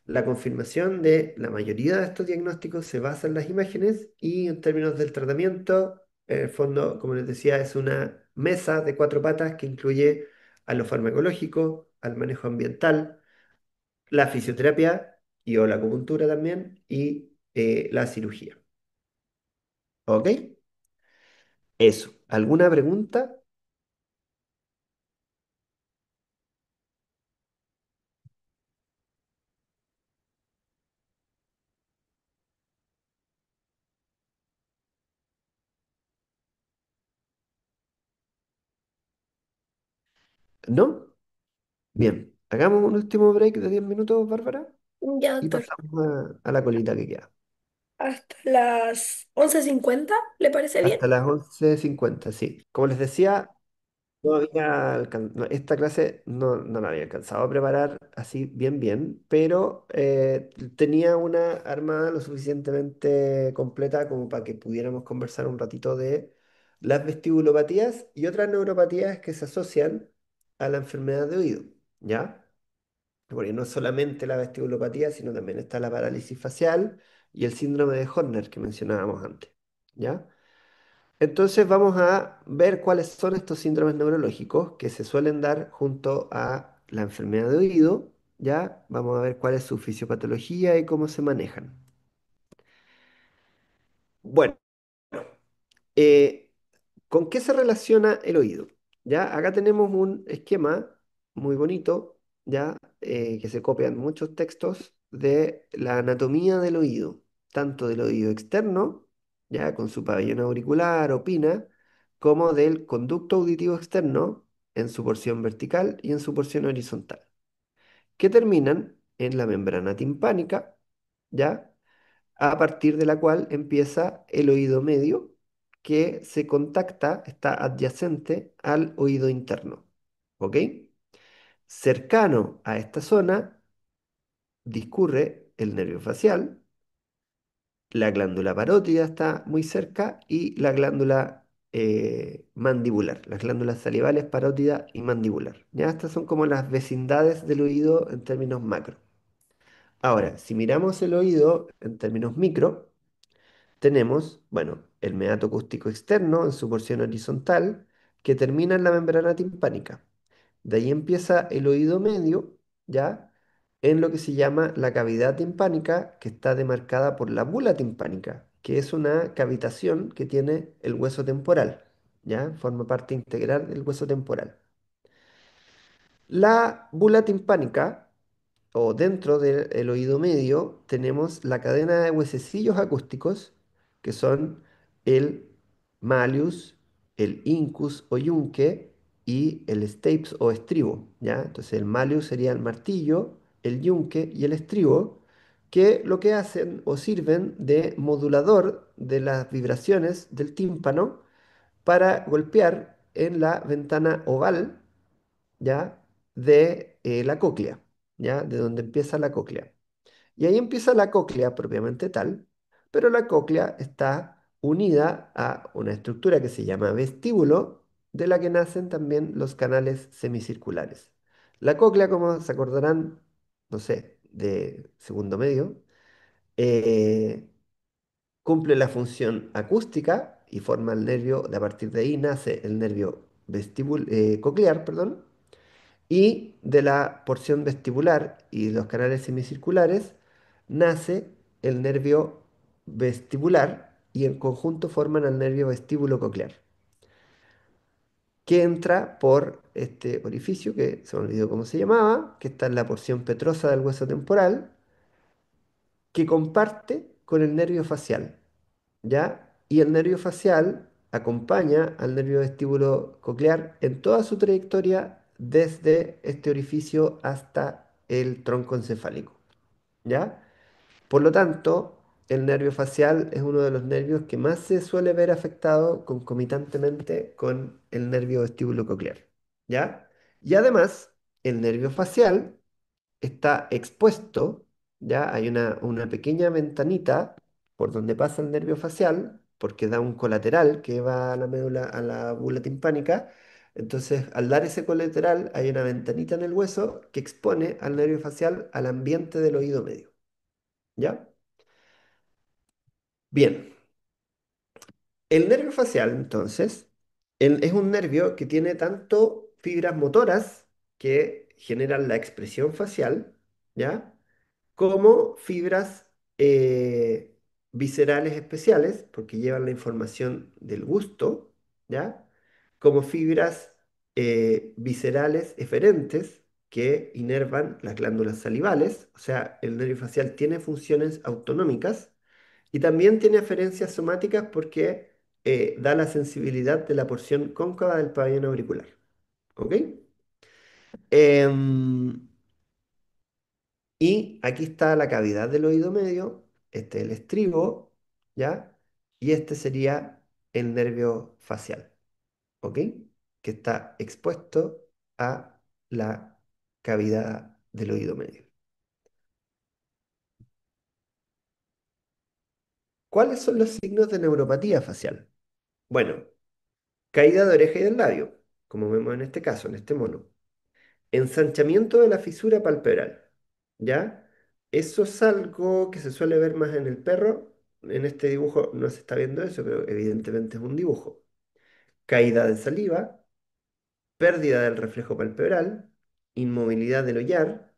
La confirmación de la mayoría de estos diagnósticos se basa en las imágenes y en términos del tratamiento, en el fondo, como les decía, es una mesa de cuatro patas que incluye a lo farmacológico, al manejo ambiental, la fisioterapia y o la acupuntura también y la cirugía. ¿Ok? Eso. ¿Alguna pregunta? ¿No? Bien. Hagamos un último break de 10 minutos, Bárbara, Ya, y doctor. pasamos a la colita que queda. Hasta las 11:50, ¿le parece bien? Hasta las 11:50, sí. Como les decía, esta clase no la había alcanzado a preparar así bien, bien, pero tenía una armada lo suficientemente completa como para que pudiéramos conversar un ratito de las vestibulopatías y otras neuropatías que se asocian a la enfermedad de oído, ¿ya? Porque no es solamente la vestibulopatía, sino también está la parálisis facial y el síndrome de Horner que mencionábamos antes, ¿ya? Entonces vamos a ver cuáles son estos síndromes neurológicos que se suelen dar junto a la enfermedad de oído, ¿ya? Vamos a ver cuál es su fisiopatología y cómo se manejan. Bueno, eh, ¿con qué se relaciona el oído? ¿Ya? Acá tenemos un esquema muy bonito, ¿ya? Que se copian muchos textos de la anatomía del oído, tanto del oído externo, ¿ya? Con su pabellón auricular o pina, como del conducto auditivo externo en su porción vertical y en su porción horizontal, que terminan en la membrana timpánica, ¿ya? A partir de la cual empieza el oído medio, que se contacta, está adyacente al oído interno. ¿Ok? Cercano a esta zona discurre el nervio facial, la glándula parótida está muy cerca y la glándula mandibular, las glándulas salivales, parótida y mandibular. Ya estas son como las vecindades del oído en términos macro. Ahora, si miramos el oído en términos micro, tenemos, bueno, el meato acústico externo en su porción horizontal que termina en la membrana timpánica. De ahí empieza el oído medio, ¿ya? En lo que se llama la cavidad timpánica, que está demarcada por la bula timpánica, que es una cavitación que tiene el hueso temporal, ¿ya? Forma parte integral del hueso temporal. La bula timpánica, o dentro del oído medio, tenemos la cadena de huesecillos acústicos, que son el malleus, el incus o yunque y el stapes o estribo, ¿ya? Entonces el malleus sería el martillo, el yunque y el estribo, que lo que hacen o sirven de modulador de las vibraciones del tímpano para golpear en la ventana oval, ¿ya? De la cóclea, ¿ya? De donde empieza la cóclea. Y ahí empieza la cóclea propiamente tal, pero la cóclea está unida a una estructura que se llama vestíbulo, de la que nacen también los canales semicirculares. La cóclea, como se acordarán, no sé, de segundo medio, eh, cumple la función acústica y forma el nervio, de a partir de ahí nace el nervio coclear, perdón, y de la porción vestibular y los canales semicirculares nace el nervio vestibular y en conjunto forman el nervio vestíbulo coclear, que entra por este orificio, que se me olvidó cómo se llamaba, que está en la porción petrosa del hueso temporal, que comparte con el nervio facial, ¿ya? Y el nervio facial acompaña al nervio vestíbulo coclear en toda su trayectoria desde este orificio hasta el tronco encefálico, ¿ya? Por lo tanto, el nervio facial es uno de los nervios que más se suele ver afectado concomitantemente con el nervio vestíbulo coclear, ¿ya? Y además, el nervio facial está expuesto, ya hay una pequeña ventanita por donde pasa el nervio facial, porque da un colateral que va a la médula, a la bula timpánica. Entonces, al dar ese colateral, hay una ventanita en el hueso que expone al nervio facial al ambiente del oído medio, ¿ya? Bien, el nervio facial, entonces, es un nervio que tiene tanto fibras motoras que generan la expresión facial, ¿ya? Como fibras viscerales especiales, porque llevan la información del gusto, ¿ya? Como fibras viscerales eferentes que inervan las glándulas salivales, o sea, el nervio facial tiene funciones autonómicas y también tiene aferencias somáticas porque da la sensibilidad de la porción cóncava del pabellón auricular, ¿ok? Em, y aquí está la cavidad del oído medio, este es el estribo, ¿ya? Y este sería el nervio facial, ¿ok? Que está expuesto a la cavidad del oído medio. ¿Cuáles son los signos de neuropatía facial? Bueno, caída de oreja y del labio, como vemos en este caso, en este mono. Ensanchamiento de la fisura palpebral, ¿ya? Eso es algo que se suele ver más en el perro. En este dibujo no se está viendo eso, pero evidentemente es un dibujo. Caída de saliva, pérdida del reflejo palpebral, inmovilidad del ollar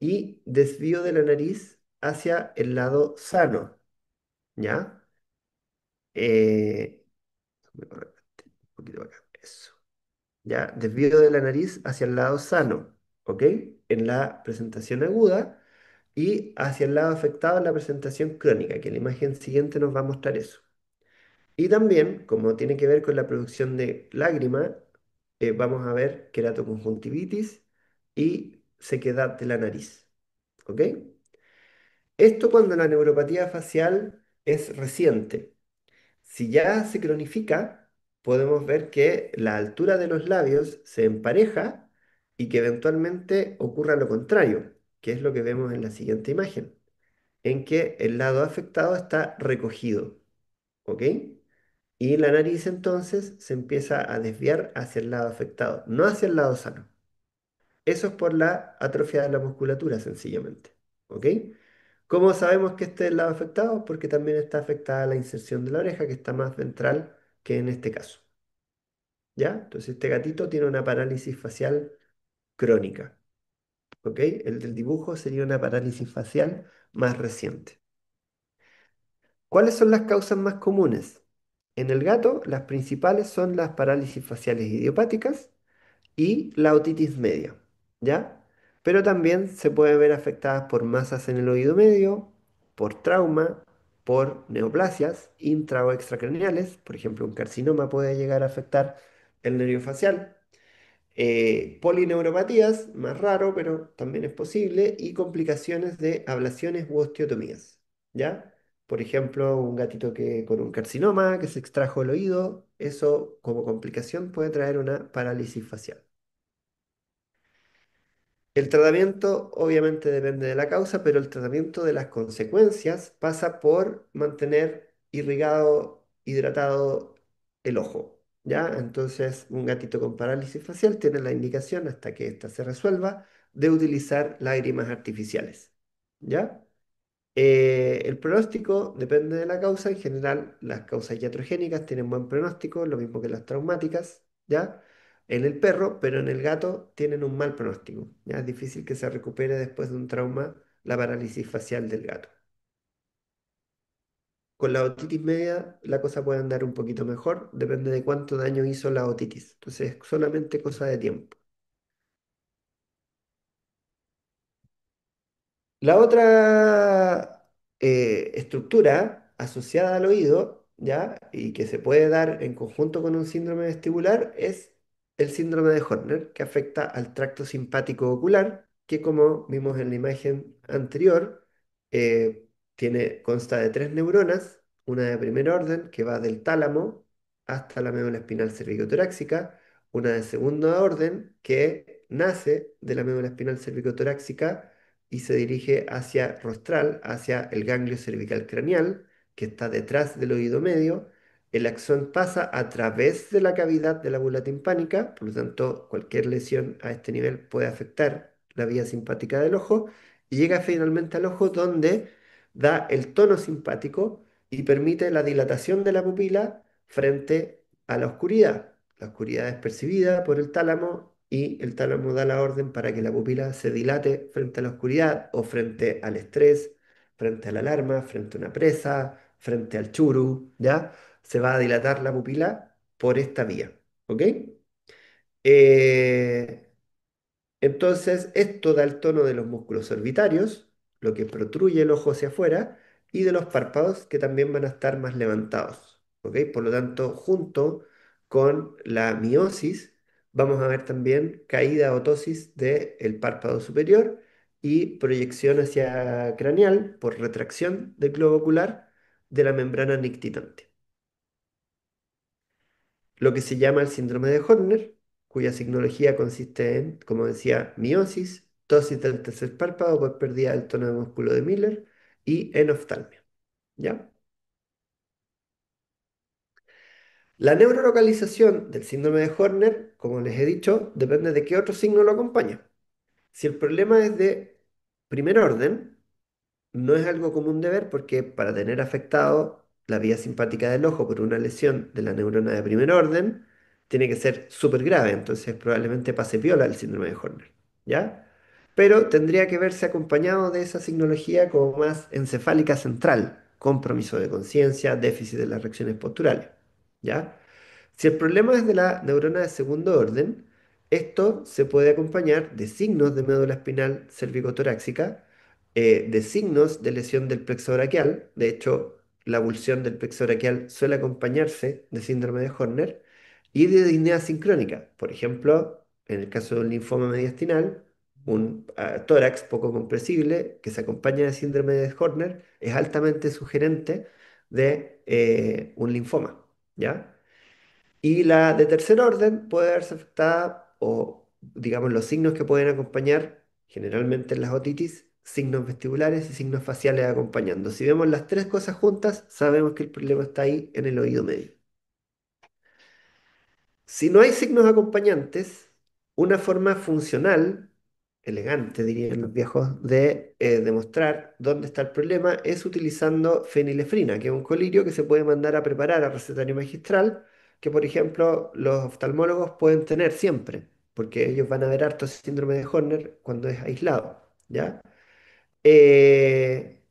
y desvío de la nariz hacia el lado sano, ¿ya? Déjame correr un poquito para acá. Eso. ¿Ya? Desvío de la nariz hacia el lado sano, ¿ok? En la presentación aguda y hacia el lado afectado en la presentación crónica, que la imagen siguiente nos va a mostrar eso. Y también, como tiene que ver con la producción de lágrima, vamos a ver queratoconjuntivitis y sequedad de la nariz, ¿ok? Esto cuando la neuropatía facial es reciente. Si ya se cronifica, podemos ver que la altura de los labios se empareja y que eventualmente ocurra lo contrario, que es lo que vemos en la siguiente imagen, en que el lado afectado está recogido, ¿ok? Y la nariz entonces se empieza a desviar hacia el lado afectado, no hacia el lado sano. Eso es por la atrofia de la musculatura, sencillamente, ¿ok? ¿Cómo sabemos que este es el lado afectado? Porque también está afectada la inserción de la oreja, que está más ventral que en este caso. ¿Ya? Entonces este gatito tiene una parálisis facial crónica. ¿Ok? El del dibujo sería una parálisis facial más reciente. ¿Cuáles son las causas más comunes? En el gato, las principales son las parálisis faciales idiopáticas y la otitis media, ¿ya? Pero también se pueden ver afectadas por masas en el oído medio, por trauma, por neoplasias intra o extracraneales, por ejemplo, un carcinoma puede llegar a afectar el nervio facial, polineuropatías, más raro, pero también es posible, y complicaciones de ablaciones u osteotomías, ¿ya? Por ejemplo, un gatito que con un carcinoma que se extrajo el oído, eso como complicación puede traer una parálisis facial. El tratamiento obviamente depende de la causa, pero el tratamiento de las consecuencias pasa por mantener irrigado, hidratado el ojo, ¿ya? Entonces, un gatito con parálisis facial tiene la indicación, hasta que ésta se resuelva, de utilizar lágrimas artificiales, ¿ya? El pronóstico depende de la causa. En general, las causas iatrogénicas tienen buen pronóstico, lo mismo que las traumáticas, ¿ya? En el perro, pero en el gato tienen un mal pronóstico, ¿ya? Es difícil que se recupere después de un trauma la parálisis facial del gato. Con la otitis media, la cosa puede andar un poquito mejor, depende de cuánto daño hizo la otitis. Entonces, es solamente cosa de tiempo. La otra estructura asociada al oído, ¿ya? Y que se puede dar en conjunto con un síndrome vestibular es el síndrome de Horner, que afecta al tracto simpático ocular, que como vimos en la imagen anterior, consta de tres neuronas, una de primer orden que va del tálamo hasta la médula espinal cervicotorácica, una de segundo orden que nace de la médula espinal cervicotorácica y se dirige hacia rostral, hacia el ganglio cervical craneal, que está detrás del oído medio. El axón pasa a través de la cavidad de la bula timpánica, por lo tanto, cualquier lesión a este nivel puede afectar la vía simpática del ojo y llega finalmente al ojo donde da el tono simpático y permite la dilatación de la pupila frente a la oscuridad. La oscuridad es percibida por el tálamo y el tálamo da la orden para que la pupila se dilate frente a la oscuridad o frente al estrés, frente a la alarma, frente a una presa, frente al churu, ¿ya? Se va a dilatar la pupila por esta vía, ¿ok? Eh, entonces, esto da el tono de los músculos orbitarios, lo que protruye el ojo hacia afuera, y de los párpados, que también van a estar más levantados. ¿Ok? Por lo tanto, junto con la miosis, vamos a ver también caída o tosis del párpado superior y proyección hacia craneal por retracción del globo ocular de la membrana nictitante, lo que se llama el síndrome de Horner, cuya signología consiste en, como decía, miosis, tosis del tercer párpado por pérdida del tono de músculo de Miller y enoftalmia. ¿Ya? La neurolocalización del síndrome de Horner, como les he dicho, depende de qué otro signo lo acompaña. Si el problema es de primer orden, no es algo común de ver porque para tener afectado la vía simpática del ojo por una lesión de la neurona de primer orden, tiene que ser súper grave, entonces probablemente pase piola el síndrome de Horner, ¿ya? Pero tendría que verse acompañado de esa signología como más encefálica central, compromiso de conciencia, déficit de las reacciones posturales, ¿ya? Si el problema es de la neurona de segundo orden, esto se puede acompañar de signos de médula espinal cervicotorácica, de signos de lesión del plexo braquial. De hecho, la abulsión del plexo braquial suele acompañarse de síndrome de Horner y de disnea sincrónica. Por ejemplo, en el caso del linfoma mediastinal, un tórax poco compresible que se acompaña de síndrome de Horner es altamente sugerente de un linfoma, ¿ya? Y la de tercer orden puede verse afectada o, digamos, los signos que pueden acompañar, generalmente en las otitis, signos vestibulares y signos faciales acompañando. Si vemos las tres cosas juntas, sabemos que el problema está ahí en el oído medio. Si no hay signos acompañantes, una forma funcional elegante, dirían los viejos, de demostrar dónde está el problema es utilizando fenilefrina, que es un colirio que se puede mandar a preparar a recetario magistral, que por ejemplo los oftalmólogos pueden tener siempre, porque ellos van a ver harto síndrome de Horner cuando es aislado, ¿ya? Eh,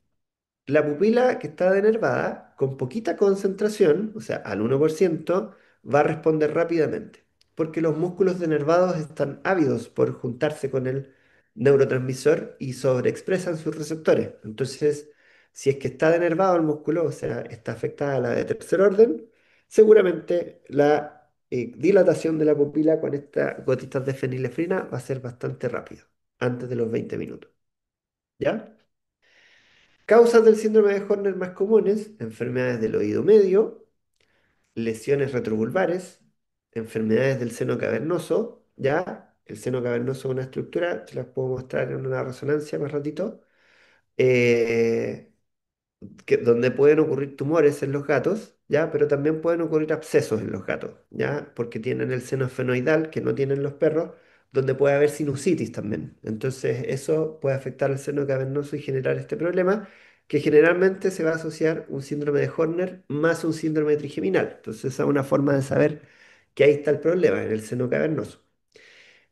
la pupila que está denervada, con poquita concentración, o sea, al 1%, va a responder rápidamente, porque los músculos denervados están ávidos por juntarse con el neurotransmisor y sobreexpresan sus receptores. Entonces, si es que está denervado el músculo, o sea, está afectada la de tercer orden, seguramente la dilatación de la pupila con estas gotitas de fenilefrina va a ser bastante rápido, antes de los 20 minutos. ¿Ya? Causas del síndrome de Horner más comunes: enfermedades del oído medio, lesiones retrobulbares, enfermedades del seno cavernoso, ¿ya? El seno cavernoso es una estructura, te las puedo mostrar en una resonancia más ratito, eh, donde pueden ocurrir tumores en los gatos, ¿ya? Pero también pueden ocurrir abscesos en los gatos, ¿ya? Porque tienen el seno esfenoidal que no tienen los perros, donde puede haber sinusitis también. Entonces, eso puede afectar al seno cavernoso y generar este problema, que generalmente se va a asociar un síndrome de Horner más un síndrome trigeminal. Entonces, esa es una forma de saber que ahí está el problema, en el seno cavernoso.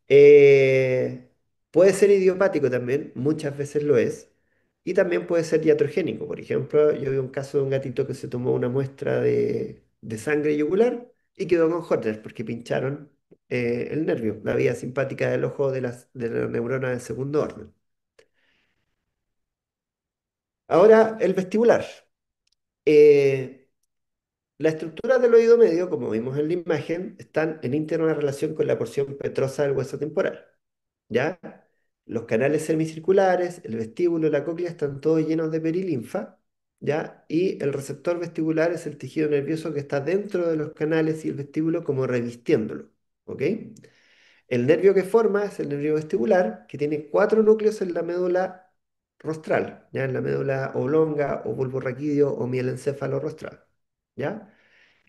Eh, Puede ser idiopático también, muchas veces lo es, y también puede ser iatrogénico. Por ejemplo, yo vi un caso de un gatito que se tomó una muestra de sangre yugular y quedó con Hodgkin porque pincharon el nervio, la vía simpática del ojo de la neurona del segundo orden. Ahora, el vestibular. Eh, las estructuras del oído medio, como vimos en la imagen, están en íntima relación con la porción petrosa del hueso temporal. ¿Ya? Los canales semicirculares, el vestíbulo, la cóclea están todos llenos de perilinfa, ¿ya? Y el receptor vestibular es el tejido nervioso que está dentro de los canales y el vestíbulo como revistiéndolo, ¿ok? El nervio que forma es el nervio vestibular, que tiene cuatro núcleos en la médula rostral, ¿ya? En la médula oblonga o bulbo raquídeo o mielencéfalo rostral, ¿ya?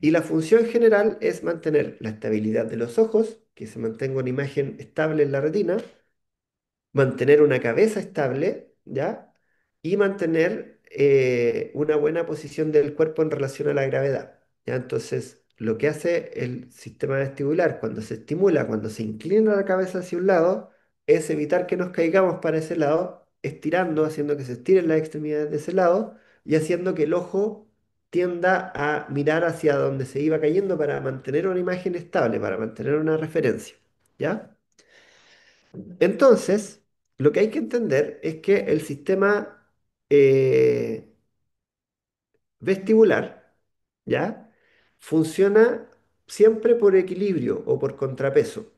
Y la función general es mantener la estabilidad de los ojos, que se mantenga una imagen estable en la retina, mantener una cabeza estable, ¿ya? Y mantener una buena posición del cuerpo en relación a la gravedad, ¿ya? Entonces, lo que hace el sistema vestibular cuando se estimula, cuando se inclina la cabeza hacia un lado, es evitar que nos caigamos para ese lado, estirando, haciendo que se estiren las extremidades de ese lado y haciendo que el ojo tienda a mirar hacia donde se iba cayendo para mantener una imagen estable, para mantener una referencia, ¿ya? Entonces, lo que hay que entender es que el sistema eh, vestibular, ¿ya? Funciona siempre por equilibrio o por contrapeso,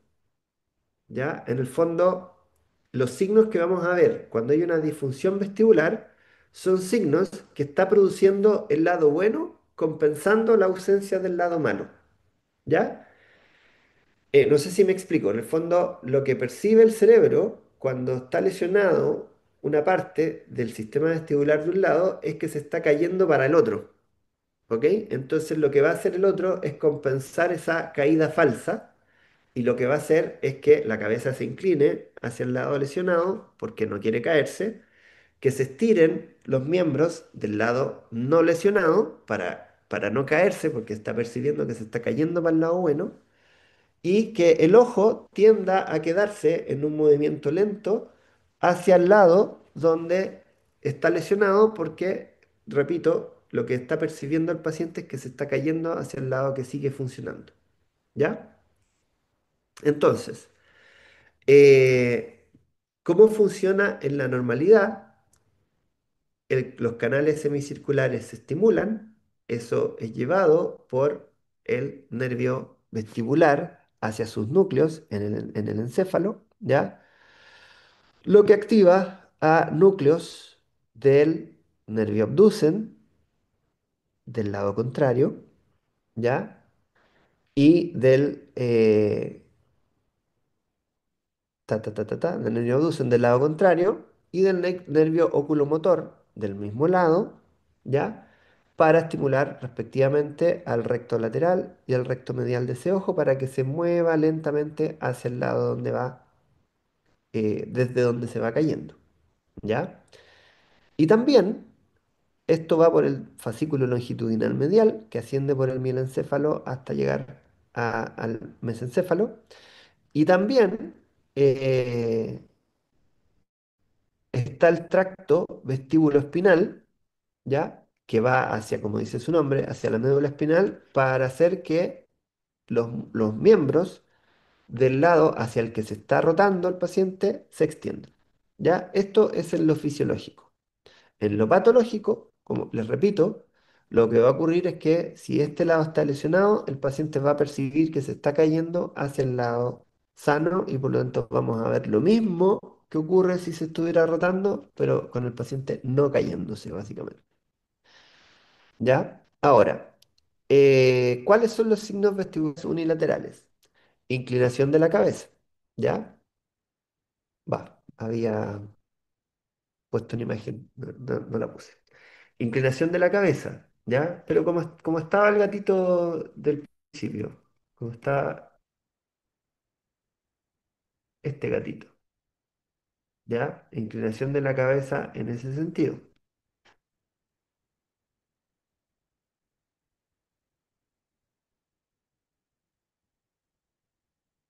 ¿ya? En el fondo, los signos que vamos a ver cuando hay una disfunción vestibular son signos que está produciendo el lado bueno compensando la ausencia del lado malo, ¿ya? No sé si me explico. En el fondo, lo que percibe el cerebro cuando está lesionado una parte del sistema vestibular de un lado es que se está cayendo para el otro. ¿Ok? Entonces lo que va a hacer el otro es compensar esa caída falsa y lo que va a hacer es que la cabeza se incline hacia el lado lesionado porque no quiere caerse, que se estiren los miembros del lado no lesionado para no caerse porque está percibiendo que se está cayendo para el lado bueno y que el ojo tienda a quedarse en un movimiento lento hacia el lado donde está lesionado porque, repito, lo que está percibiendo el paciente es que se está cayendo hacia el lado que sigue funcionando. ¿Ya? Entonces, eh, ¿cómo funciona en la normalidad? Los canales semicirculares se estimulan, eso es llevado por el nervio vestibular hacia sus núcleos en el encéfalo, ¿ya? Lo que activa a núcleos del nervio abducen, del lado contrario, ¿ya? Y del nervio abducen del lado contrario y del nervio oculomotor del mismo lado, ¿ya? Para estimular respectivamente al recto lateral y al recto medial de ese ojo para que se mueva lentamente hacia el lado donde va desde donde se va cayendo, ¿ya? Y también esto va por el fascículo longitudinal medial, que asciende por el mielencéfalo hasta llegar al mesencéfalo. Y también eh, está el tracto vestíbulo espinal, ¿ya? Que va hacia, como dice su nombre, hacia la médula espinal para hacer que los miembros del lado hacia el que se está rotando el paciente se extiendan. ¿Ya? Esto es en lo fisiológico. En lo patológico, como les repito, lo que va a ocurrir es que si este lado está lesionado, el paciente va a percibir que se está cayendo hacia el lado sano y por lo tanto vamos a ver lo mismo que ocurre si se estuviera rotando, pero con el paciente no cayéndose, básicamente. ¿Ya? Ahora, ¿cuáles son los signos vestibulares unilaterales? Inclinación de la cabeza. ¿Ya? Va, había puesto una imagen, no la puse. Inclinación de la cabeza, ¿ya? Pero como estaba el gatito del principio, como está este gatito, ¿ya? Inclinación de la cabeza en ese sentido.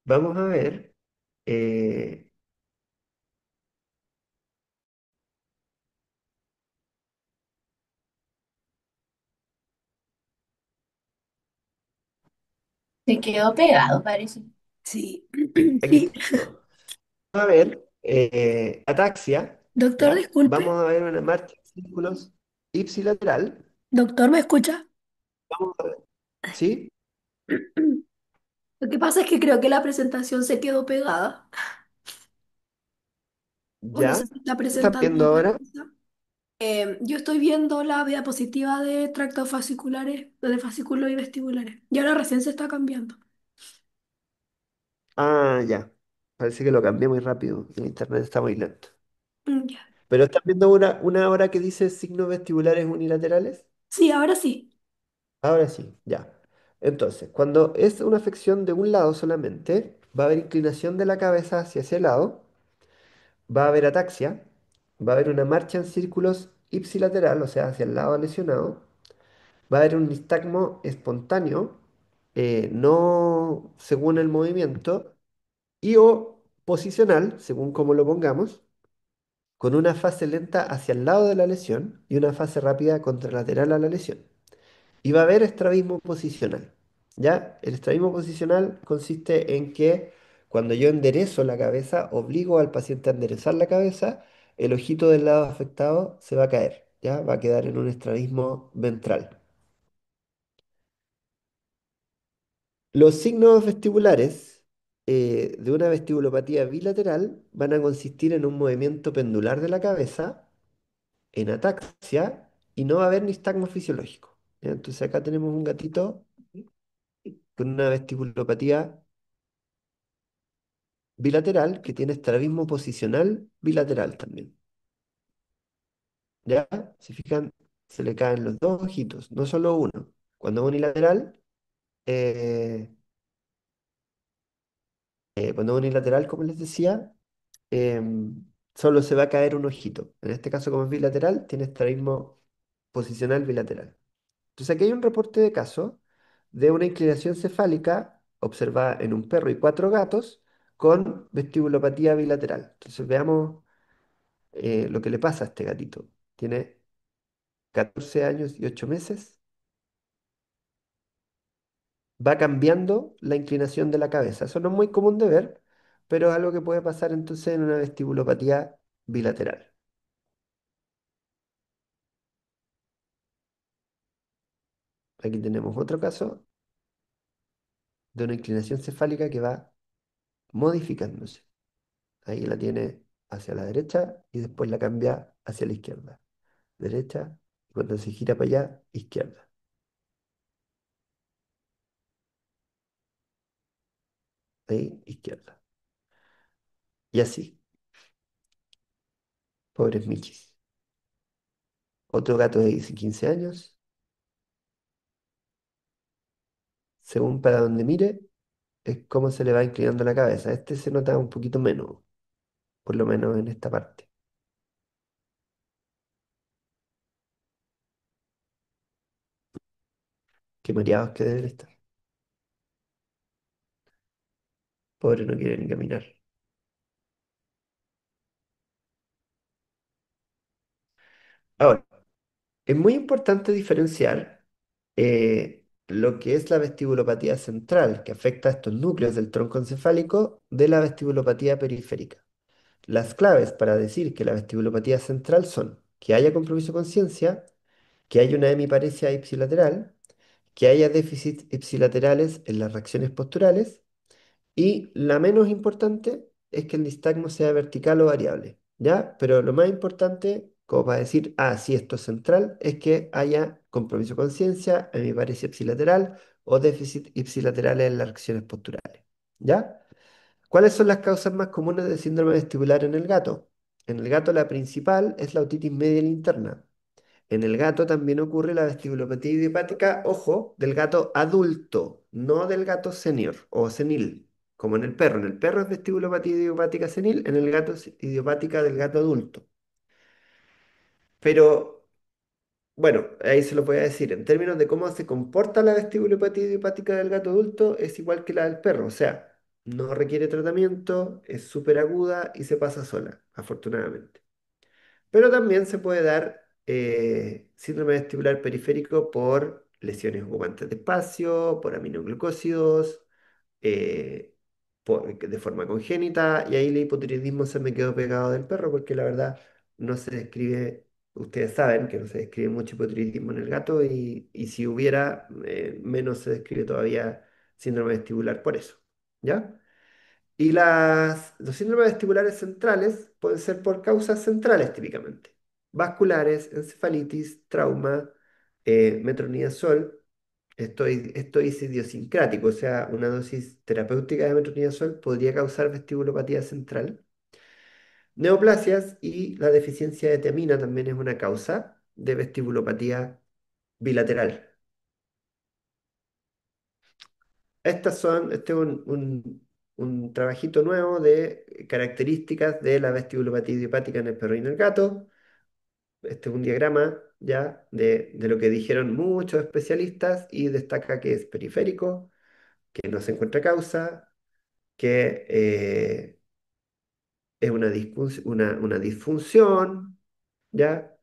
Vamos a ver, eh, Se quedó pegado, parece. Sí. aquí Sí. está. Vamos a ver ataxia, Doctor, ¿ya? disculpe. Vamos a ver una marcha en círculos ipsilateral. Doctor, ¿me escucha? Vamos a ver, ¿sí? Lo que pasa es que creo que la presentación se quedó pegada. O no sé ¿Ya? si está ¿Qué están presentando viendo otra ahora? cosa. Yo estoy viendo la diapositiva de tractos fasciculares, de fascículos y vestibulares. Y ahora recién se está cambiando. Ah, ya. Parece que lo cambié muy rápido. El internet está muy lento. Ya. ¿Pero están viendo una hora que dice signos vestibulares unilaterales? Sí, ahora sí. Ahora sí, ya. Entonces, cuando es una afección de un lado solamente, va a haber inclinación de la cabeza hacia ese lado, va a haber ataxia, va a haber una marcha en círculos ipsilateral, o sea, hacia el lado lesionado, va a haber un nistagmo espontáneo, no según el movimiento, y o posicional, según cómo lo pongamos, con una fase lenta hacia el lado de la lesión y una fase rápida contralateral a la lesión. Y va a haber estrabismo posicional. ¿Ya? El estrabismo posicional consiste en que cuando yo enderezo la cabeza, obligo al paciente a enderezar la cabeza, el ojito del lado afectado se va a caer, ¿ya? Va a quedar en un estrabismo ventral. Los signos vestibulares de una vestibulopatía bilateral van a consistir en un movimiento pendular de la cabeza, en ataxia, y no va a haber nistagmo fisiológico. ¿Ya? Entonces acá tenemos un gatito con una vestibulopatía bilateral que tiene estrabismo posicional bilateral también. ¿Ya? Si fijan, se le caen los dos ojitos, no solo uno. Cuando es unilateral, eh, cuando es unilateral, como les decía, solo se va a caer un ojito. En este caso, como es bilateral, tiene estrabismo posicional bilateral. Entonces aquí hay un reporte de caso de una inclinación cefálica observada en un perro y cuatro gatos con vestibulopatía bilateral. Entonces veamos lo que le pasa a este gatito. Tiene 14 años y 8 meses. Va cambiando la inclinación de la cabeza. Eso no es muy común de ver, pero es algo que puede pasar entonces en una vestibulopatía bilateral. Aquí tenemos otro caso de una inclinación cefálica que va modificándose. Ahí la tiene hacia la derecha y después la cambia hacia la izquierda. Derecha, y cuando se gira para allá, izquierda. Ahí, izquierda. Y así, pobres michis. Otro gato de 15 años, según para donde mire, es cómo se le va inclinando la cabeza. Este se nota un poquito menos. por lo menos en esta parte. Qué mareados que deben estar. Pobre, no quieren ni caminar. Ahora, es muy importante diferenciar lo que es la vestibulopatía central, que afecta a estos núcleos del tronco encefálico, de la vestibulopatía periférica. Las claves para decir que la vestibulopatía central son que haya compromiso de conciencia, que haya una hemiparesia ipsilateral, que haya déficits ipsilaterales en las reacciones posturales y la menos importante es que el nistagmo sea vertical o variable, ¿ya? Pero lo más importante, como para decir, ah, sí, esto es central, es que haya compromiso de conciencia, hemiparesia ipsilateral o déficit ipsilaterales en las reacciones posturales, ¿ya? ¿Cuáles son las causas más comunes de síndrome vestibular en el gato? En el gato la principal es la otitis media interna. En el gato también ocurre la vestibulopatía idiopática, ojo, del gato adulto, no del gato senior o senil, como en el perro. En el perro es vestibulopatía idiopática senil, en el gato es idiopática del gato adulto. Pero bueno, ahí se lo voy a decir. En términos de cómo se comporta la vestibulopatía idiopática del gato adulto, es igual que la del perro. O sea, no requiere tratamiento, es súper aguda y se pasa sola, afortunadamente. Pero también se puede dar síndrome vestibular periférico por lesiones ocupantes de espacio, por aminoglucósidos, eh, de forma congénita, y ahí el hipotiroidismo se me quedó pegado del perro porque la verdad no se describe, ustedes saben que no se describe mucho hipotiroidismo en el gato y si hubiera, menos se describe todavía síndrome vestibular por eso, ¿ya? Y los síndromes vestibulares centrales pueden ser por causas centrales típicamente. Vasculares, encefalitis, trauma, metronidazol. Esto es idiosincrático, o sea, una dosis terapéutica de metronidazol podría causar vestibulopatía central. Neoplasias y la deficiencia de tiamina también es una causa de vestibulopatía bilateral. Este es un trabajito nuevo de características de la vestibulopatía idiopática en el perro y en el gato. Este es un diagrama ya de lo que dijeron muchos especialistas y destaca que es periférico, que no se encuentra causa, que es una disfunción, ya,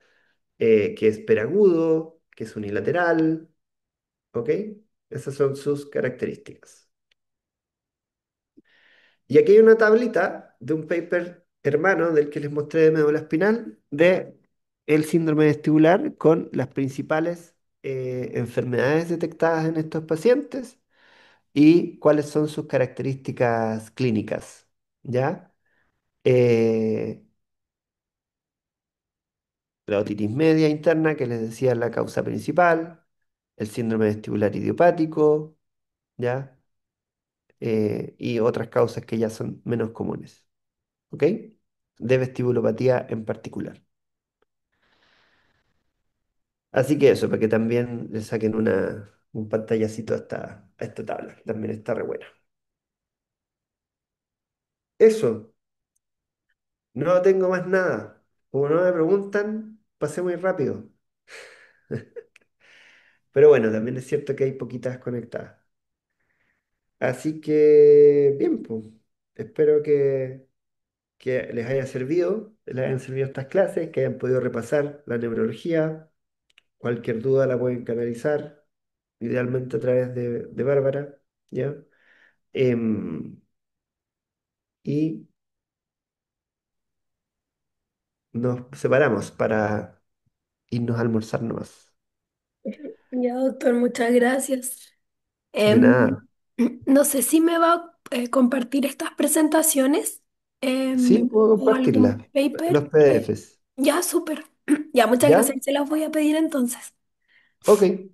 que es peragudo, que es unilateral, ¿ok? Esas son sus características. Y aquí hay una tablita de un paper hermano del que les mostré de médula espinal, de el síndrome vestibular con las principales enfermedades detectadas en estos pacientes y cuáles son sus características clínicas, ¿ya? Eh, la otitis media interna, que les decía es la causa principal, el síndrome vestibular idiopático, ¿ya? Y otras causas que ya son menos comunes. ¿Ok? De vestibulopatía en particular. Así que eso, para que también le saquen un pantallacito a esta tabla, que también está re buena. Eso, no tengo más nada. Como no me preguntan, pasé muy rápido. Pero bueno, también es cierto que hay poquitas conectadas. Así que, bien, pues, espero que les hayan servido estas clases, que hayan podido repasar la neurología. Cualquier duda la pueden canalizar, idealmente a través de Bárbara, ¿ya? Em, y nos separamos para irnos a almorzar nomás. Ya, doctor, muchas gracias. De Em, nada. no sé si me va a compartir estas presentaciones Sí, puedo o algún compartirla. Los paper. PDFs. Ya, súper. Ya, muchas ¿Ya? gracias. Se las voy a pedir entonces. Ok.